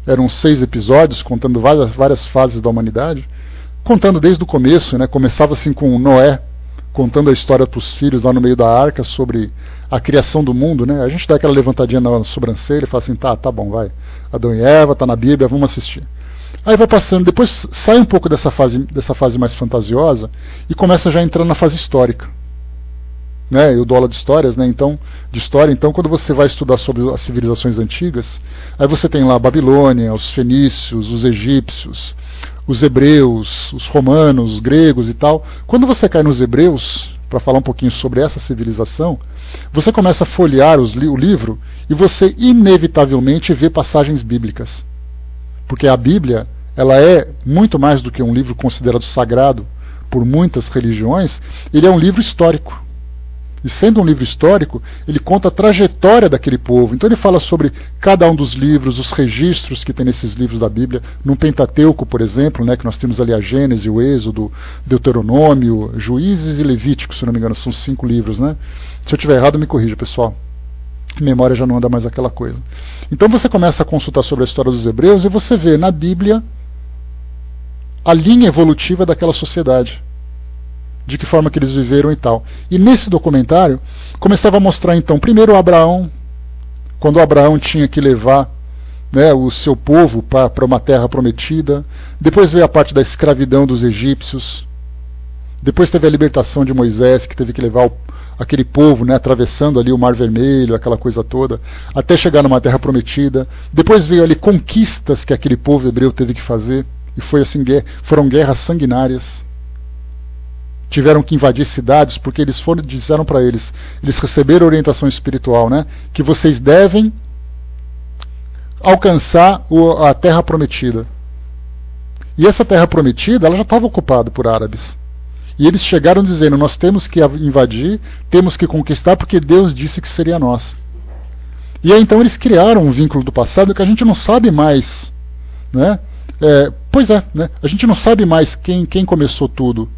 eram 6 episódios contando várias fases da humanidade, contando desde o começo, né? Começava assim com Noé, contando a história para os filhos lá no meio da arca sobre a criação do mundo, né? A gente dá aquela levantadinha na sobrancelha e fala assim, tá bom, vai. Adão e Eva, tá na Bíblia, vamos assistir. Aí vai passando, depois sai um pouco dessa fase mais fantasiosa e começa já a entrar na fase histórica. Né? Eu dou aula de histórias, né? Então, quando você vai estudar sobre as civilizações antigas, aí você tem lá a Babilônia, os fenícios, os egípcios, os hebreus, os romanos, os gregos e tal. Quando você cai nos hebreus, para falar um pouquinho sobre essa civilização, você começa a folhear o livro e você inevitavelmente vê passagens bíblicas. Porque a Bíblia, ela é muito mais do que um livro considerado sagrado por muitas religiões, ele é um livro histórico. E sendo um livro histórico, ele conta a trajetória daquele povo. Então ele fala sobre cada um dos livros, os registros que tem nesses livros da Bíblia. No Pentateuco, por exemplo, né, que nós temos ali a Gênesis, o Êxodo, Deuteronômio, Juízes e Levítico, se não me engano, são 5 livros. Né? Se eu estiver errado, me corrija, pessoal. Memória já não anda mais aquela coisa. Então você começa a consultar sobre a história dos hebreus e você vê na Bíblia a linha evolutiva daquela sociedade, de que forma que eles viveram e tal. E nesse documentário começava a mostrar então primeiro Abraão, quando Abraão tinha que levar, né, o seu povo para uma terra prometida. Depois veio a parte da escravidão dos egípcios. Depois teve a libertação de Moisés, que teve que levar aquele povo, né, atravessando ali o Mar Vermelho, aquela coisa toda, até chegar numa terra prometida. Depois veio ali conquistas que aquele povo hebreu teve que fazer, e foi assim, foram guerras sanguinárias. Tiveram que invadir cidades, porque disseram para eles receberam orientação espiritual, né, que vocês devem alcançar a terra prometida. E essa terra prometida, ela já estava ocupada por árabes. E eles chegaram dizendo, nós temos que invadir, temos que conquistar, porque Deus disse que seria nossa. E aí então eles criaram um vínculo do passado que a gente não sabe mais. Né? Né? A gente não sabe mais quem começou tudo.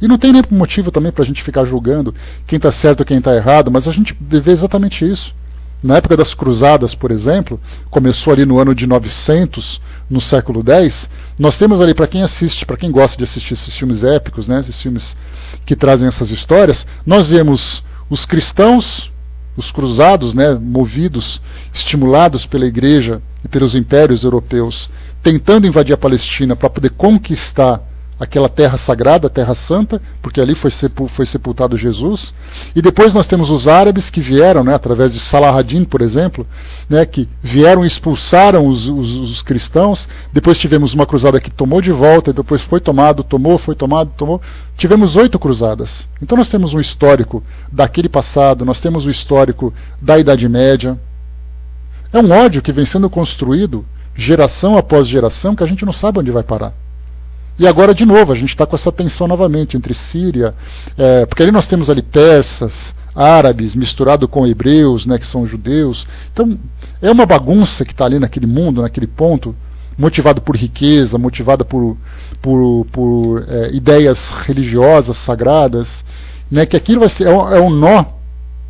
E não tem nenhum motivo também para a gente ficar julgando quem está certo e quem está errado, mas a gente vê exatamente isso. Na época das cruzadas, por exemplo, começou ali no ano de 900, no século X, nós temos ali, para quem assiste, para quem gosta de assistir esses filmes épicos, né, esses filmes que trazem essas histórias, nós vemos os cristãos, os cruzados, né, movidos, estimulados pela igreja e pelos impérios europeus, tentando invadir a Palestina para poder conquistar aquela terra sagrada, terra santa, porque ali foi sepultado Jesus. E depois nós temos os árabes que vieram, né, através de Salah ad-Din, por exemplo, né, que vieram e expulsaram os cristãos. Depois tivemos uma cruzada que tomou de volta, e depois foi tomado, tomou, foi tomado, tomou. Tivemos 8 cruzadas. Então nós temos um histórico daquele passado, nós temos o histórico da Idade Média. É um ódio que vem sendo construído geração após geração que a gente não sabe onde vai parar. E agora, de novo, a gente está com essa tensão novamente entre Síria, porque ali nós temos ali persas, árabes, misturado com hebreus, né, que são judeus. Então, é uma bagunça que está ali naquele mundo, naquele ponto, motivado por riqueza, motivada por ideias religiosas, sagradas, né, que aquilo vai ser, é um nó,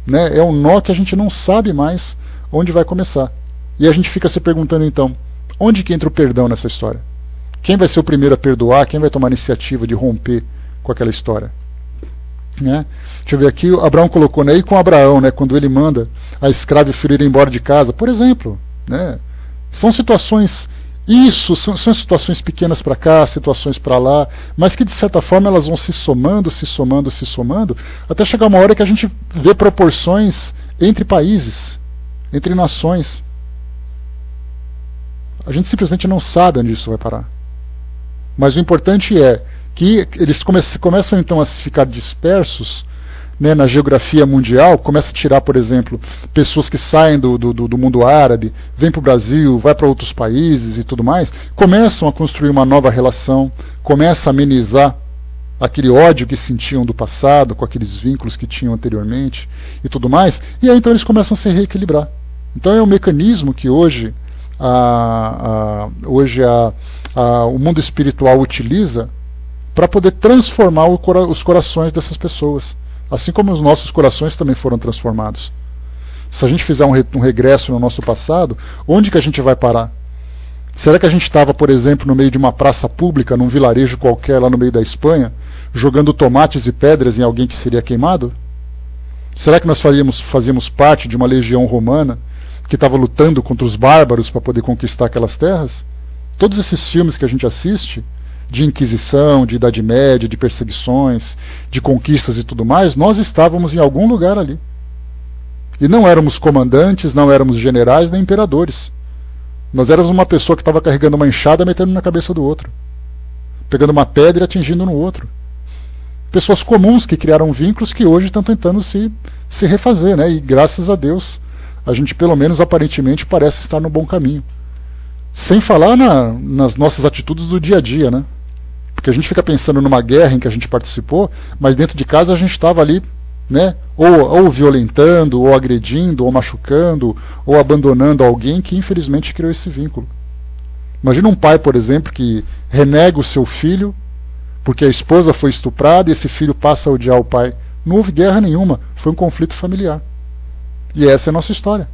né, é um nó que a gente não sabe mais onde vai começar. E a gente fica se perguntando, então, onde que entra o perdão nessa história? Quem vai ser o primeiro a perdoar? Quem vai tomar a iniciativa de romper com aquela história? Né? Deixa eu ver aqui, Abraão colocou, né, e com Abraão, né, quando ele manda a escrava e o filho ir embora de casa, por exemplo. Né? São situações, são situações pequenas para cá, situações para lá, mas que de certa forma elas vão se somando, até chegar uma hora que a gente vê proporções entre países, entre nações. A gente simplesmente não sabe onde isso vai parar. Mas o importante é que eles começam então a ficar dispersos, né, na geografia mundial, começa a tirar, por exemplo, pessoas que saem do mundo árabe, vêm para o Brasil, vai para outros países e tudo mais, começam a construir uma nova relação, começa a amenizar aquele ódio que sentiam do passado, com aqueles vínculos que tinham anteriormente e tudo mais, e aí então eles começam a se reequilibrar. Então é um mecanismo que hoje o mundo espiritual utiliza para poder transformar os corações dessas pessoas, assim como os nossos corações também foram transformados. Se a gente fizer um regresso no nosso passado, onde que a gente vai parar? Será que a gente estava, por exemplo, no meio de uma praça pública, num vilarejo qualquer lá no meio da Espanha, jogando tomates e pedras em alguém que seria queimado? Será que nós fazíamos parte de uma legião romana que estava lutando contra os bárbaros para poder conquistar aquelas terras? Todos esses filmes que a gente assiste, de Inquisição, de Idade Média, de perseguições, de conquistas e tudo mais, nós estávamos em algum lugar ali. E não éramos comandantes, não éramos generais, nem imperadores. Nós éramos uma pessoa que estava carregando uma enxada, metendo na cabeça do outro, pegando uma pedra e atingindo no outro. Pessoas comuns que criaram vínculos que hoje estão tentando se refazer, né? E graças a Deus, a gente pelo menos aparentemente parece estar no bom caminho. Sem falar nas nossas atitudes do dia a dia, né? Porque a gente fica pensando numa guerra em que a gente participou, mas dentro de casa a gente estava ali, né? Ou violentando, ou agredindo, ou machucando, ou abandonando alguém que infelizmente criou esse vínculo. Imagina um pai, por exemplo, que renega o seu filho porque a esposa foi estuprada e esse filho passa a odiar o pai. Não houve guerra nenhuma, foi um conflito familiar. E essa é a nossa história.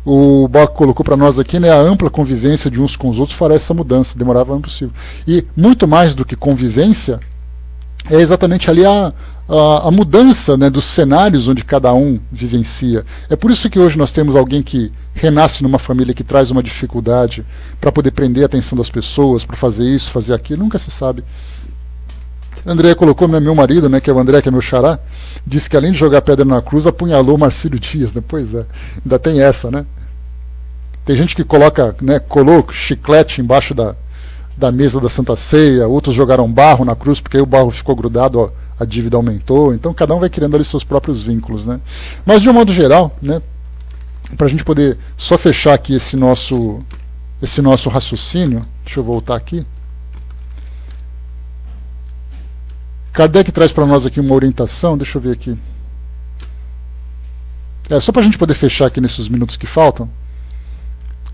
O Bock colocou para nós aqui, né, a ampla convivência de uns com os outros fará essa mudança, demorava impossível. E muito mais do que convivência, é exatamente ali a mudança, né, dos cenários onde cada um vivencia. É por isso que hoje nós temos alguém que renasce numa família que traz uma dificuldade para poder prender a atenção das pessoas, para fazer isso, fazer aquilo, nunca se sabe. André colocou, né, meu marido, né, que é o André, que é meu xará, disse que além de jogar pedra na cruz, apunhalou Marcílio Dias, né? Pois é, ainda tem essa, né? Tem gente que coloca, né, colou chiclete embaixo da mesa da Santa Ceia, outros jogaram barro na cruz, porque aí o barro ficou grudado, ó, a dívida aumentou, então cada um vai criando ali seus próprios vínculos, né? Mas de um modo geral, né, para a gente poder só fechar aqui esse nosso raciocínio, deixa eu voltar aqui. Kardec traz para nós aqui uma orientação, deixa eu ver aqui. Só para a gente poder fechar aqui nesses minutos que faltam.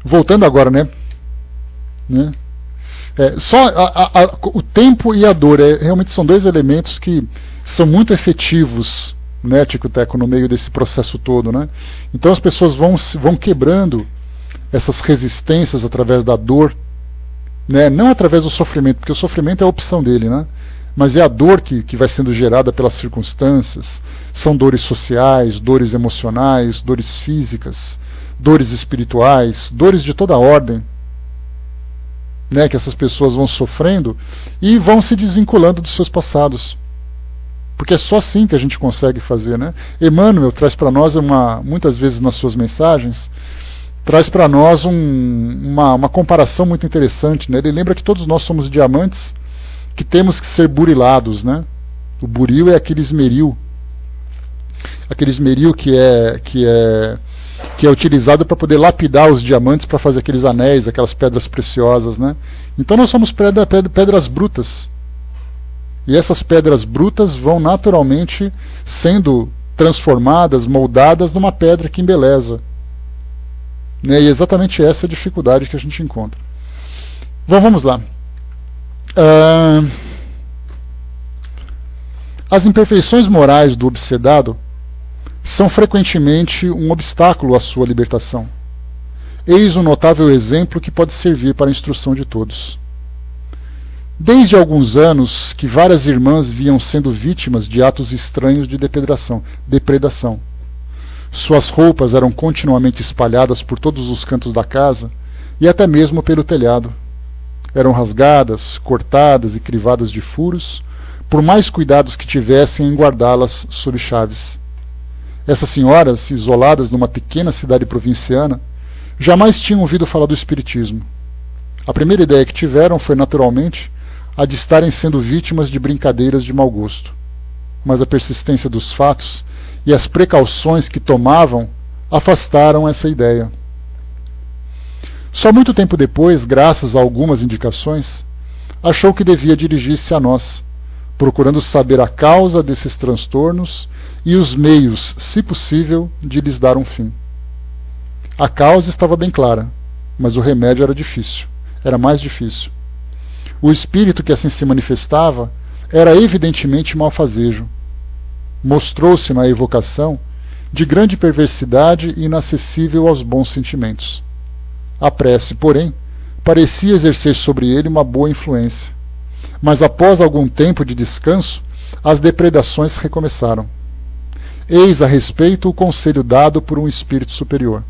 Voltando agora, né? Só o tempo e a dor realmente são dois elementos que são muito efetivos, né, Tico Teco, no meio desse processo todo, né? Então as pessoas vão quebrando essas resistências através da dor, né? Não através do sofrimento, porque o sofrimento é a opção dele, né? Mas é a dor que vai sendo gerada pelas circunstâncias. São dores sociais, dores emocionais, dores físicas, dores espirituais, dores de toda a ordem. né, que essas pessoas vão sofrendo e vão se desvinculando dos seus passados. Porque é só assim que a gente consegue fazer, né? Emmanuel traz para nós, muitas vezes nas suas mensagens, traz para nós uma comparação muito interessante, né? Ele lembra que todos nós somos diamantes que temos que ser burilados, né? O buril é aquele esmeril que é utilizado para poder lapidar os diamantes para fazer aqueles anéis, aquelas pedras preciosas, né? Então nós somos pedras brutas. E essas pedras brutas vão naturalmente sendo transformadas, moldadas numa pedra que embeleza. Né? E é exatamente essa a dificuldade que a gente encontra. Bom, vamos lá. As imperfeições morais do obsedado são frequentemente um obstáculo à sua libertação. Eis um notável exemplo que pode servir para a instrução de todos. Desde alguns anos que várias irmãs vinham sendo vítimas de atos estranhos de depredação. Suas roupas eram continuamente espalhadas por todos os cantos da casa e até mesmo pelo telhado. Eram rasgadas, cortadas e crivadas de furos, por mais cuidados que tivessem em guardá-las sob chaves. Essas senhoras, isoladas numa pequena cidade provinciana, jamais tinham ouvido falar do espiritismo. A primeira ideia que tiveram foi, naturalmente, a de estarem sendo vítimas de brincadeiras de mau gosto. Mas a persistência dos fatos e as precauções que tomavam afastaram essa ideia. Só muito tempo depois, graças a algumas indicações, achou que devia dirigir-se a nós, procurando saber a causa desses transtornos e os meios, se possível, de lhes dar um fim. A causa estava bem clara, mas o remédio era mais difícil. O espírito que assim se manifestava era evidentemente malfazejo. Mostrou-se na evocação de grande perversidade e inacessível aos bons sentimentos. A prece, porém, parecia exercer sobre ele uma boa influência. Mas após algum tempo de descanso, as depredações recomeçaram. Eis a respeito o conselho dado por um espírito superior.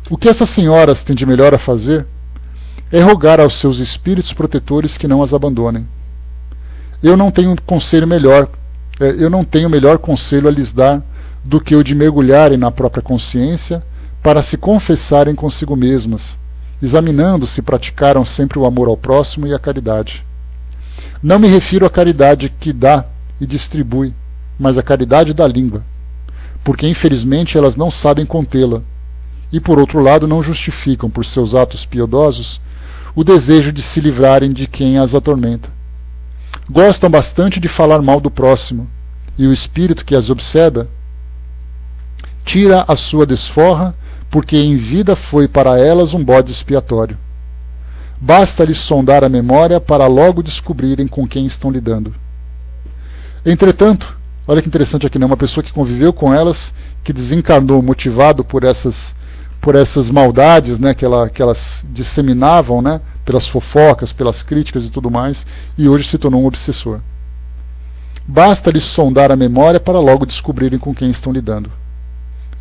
O que essas senhoras têm de melhor a fazer é rogar aos seus espíritos protetores que não as abandonem. Eu não tenho melhor conselho a lhes dar do que o de mergulharem na própria consciência para se confessarem consigo mesmas, examinando se praticaram sempre o amor ao próximo e a caridade. Não me refiro à caridade que dá e distribui, mas à caridade da língua, porque infelizmente elas não sabem contê-la, e por outro lado não justificam por seus atos piedosos o desejo de se livrarem de quem as atormenta. Gostam bastante de falar mal do próximo, e o espírito que as obseda tira a sua desforra, porque em vida foi para elas um bode expiatório. Basta-lhes sondar a memória para logo descobrirem com quem estão lidando. Entretanto, olha que interessante aqui, né? Uma pessoa que conviveu com elas, que desencarnou motivado por essas maldades, né, que elas disseminavam, né, pelas fofocas, pelas críticas e tudo mais, e hoje se tornou um obsessor. Basta-lhes sondar a memória para logo descobrirem com quem estão lidando.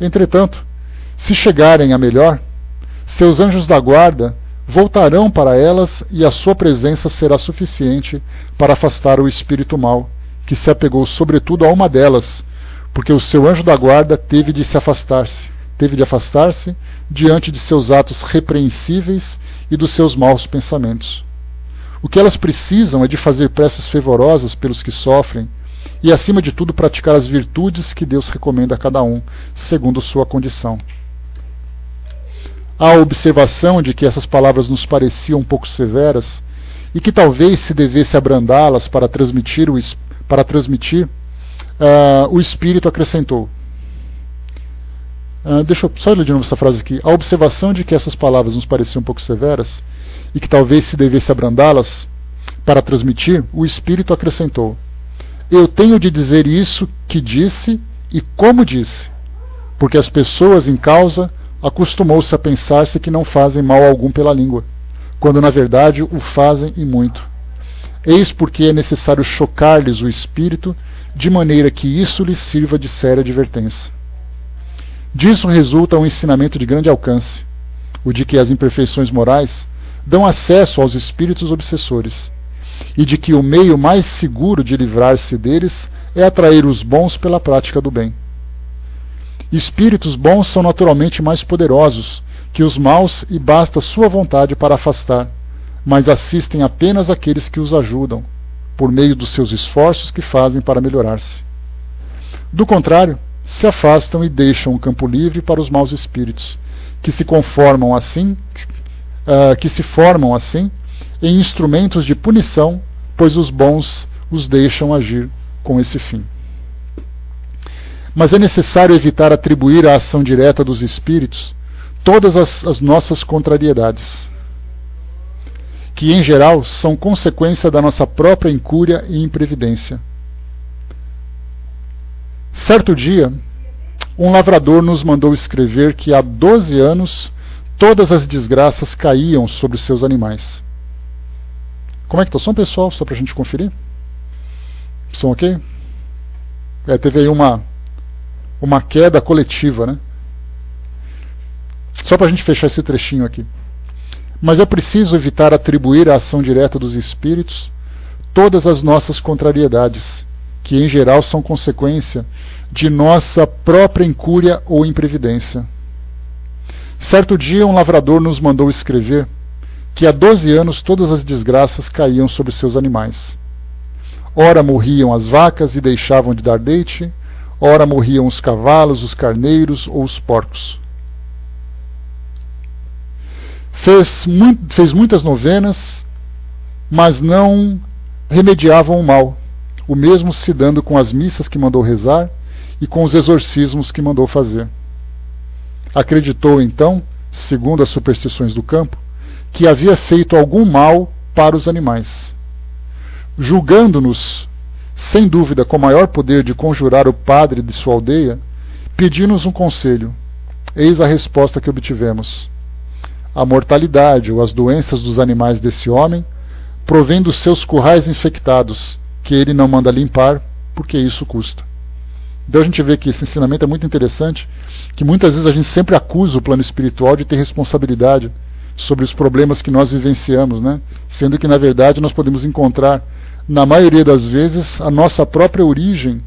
Entretanto, se chegarem a melhor, seus anjos da guarda voltarão para elas e a sua presença será suficiente para afastar o espírito mau, que se apegou sobretudo a uma delas, porque o seu anjo da guarda teve de afastar-se diante de seus atos repreensíveis e dos seus maus pensamentos. O que elas precisam é de fazer preces fervorosas pelos que sofrem e, acima de tudo, praticar as virtudes que Deus recomenda a cada um, segundo sua condição. A observação de que essas palavras nos pareciam um pouco severas e que talvez se devesse abrandá-las para transmitir, o Espírito acrescentou. Deixa eu só ler de novo essa frase aqui. A observação de que essas palavras nos pareciam um pouco severas e que talvez se devesse abrandá-las para transmitir, o Espírito acrescentou: eu tenho de dizer isso que disse e como disse, porque as pessoas em causa acostumou-se a pensar-se que não fazem mal algum pela língua, quando na verdade o fazem e muito. Eis porque é necessário chocar-lhes o espírito, de maneira que isso lhes sirva de séria advertência. Disso resulta um ensinamento de grande alcance. o de que as imperfeições morais dão acesso aos espíritos obsessores, e de que o meio mais seguro de livrar-se deles é atrair os bons pela prática do bem. Espíritos bons são naturalmente mais poderosos que os maus e basta sua vontade para afastar, mas assistem apenas aqueles que os ajudam, por meio dos seus esforços que fazem para melhorar-se. Do contrário, se afastam e deixam o campo livre para os maus espíritos, que se formam assim em instrumentos de punição, pois os bons os deixam agir com esse fim. Mas é necessário evitar atribuir à ação direta dos espíritos todas as nossas contrariedades, que em geral são consequência da nossa própria incúria e imprevidência. Certo dia, um lavrador nos mandou escrever que há 12 anos todas as desgraças caíam sobre os seus animais. Como é que está o som, pessoal? Só para a gente conferir. Som ok? Teve aí uma queda coletiva, né? Só para a gente fechar esse trechinho aqui. Mas é preciso evitar atribuir à ação direta dos espíritos todas as nossas contrariedades, que em geral são consequência de nossa própria incúria ou imprevidência. Certo dia um lavrador nos mandou escrever que há 12 anos todas as desgraças caíam sobre seus animais. Ora morriam as vacas e deixavam de dar leite, ora morriam os cavalos, os carneiros ou os porcos. Fez muitas novenas, mas não remediavam o mal, o mesmo se dando com as missas que mandou rezar e com os exorcismos que mandou fazer. Acreditou então, segundo as superstições do campo, que havia feito algum mal para os animais. Julgando-nos, sem dúvida, com maior poder de conjurar o padre de sua aldeia, pediu-nos um conselho. Eis a resposta que obtivemos. A mortalidade ou as doenças dos animais desse homem provém dos seus currais infectados, que ele não manda limpar, porque isso custa. Então a gente vê que esse ensinamento é muito interessante, que muitas vezes a gente sempre acusa o plano espiritual de ter responsabilidade sobre os problemas que nós vivenciamos, né? Sendo que, na verdade, nós podemos encontrar, na maioria das vezes, a nossa própria origem,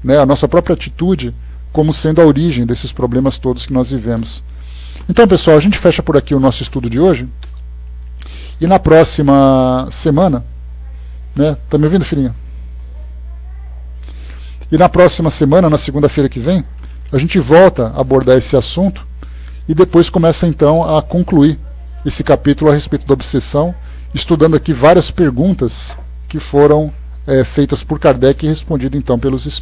né? A nossa própria atitude, como sendo a origem desses problemas todos que nós vivemos. Então, pessoal, a gente fecha por aqui o nosso estudo de hoje, e na próxima semana, né? Tá me ouvindo, filhinha? E na próxima semana, na segunda-feira que vem, a gente volta a abordar esse assunto e depois começa então a concluir esse capítulo a respeito da obsessão, estudando aqui várias perguntas que foram feitas por Kardec e respondidas então pelos espíritos.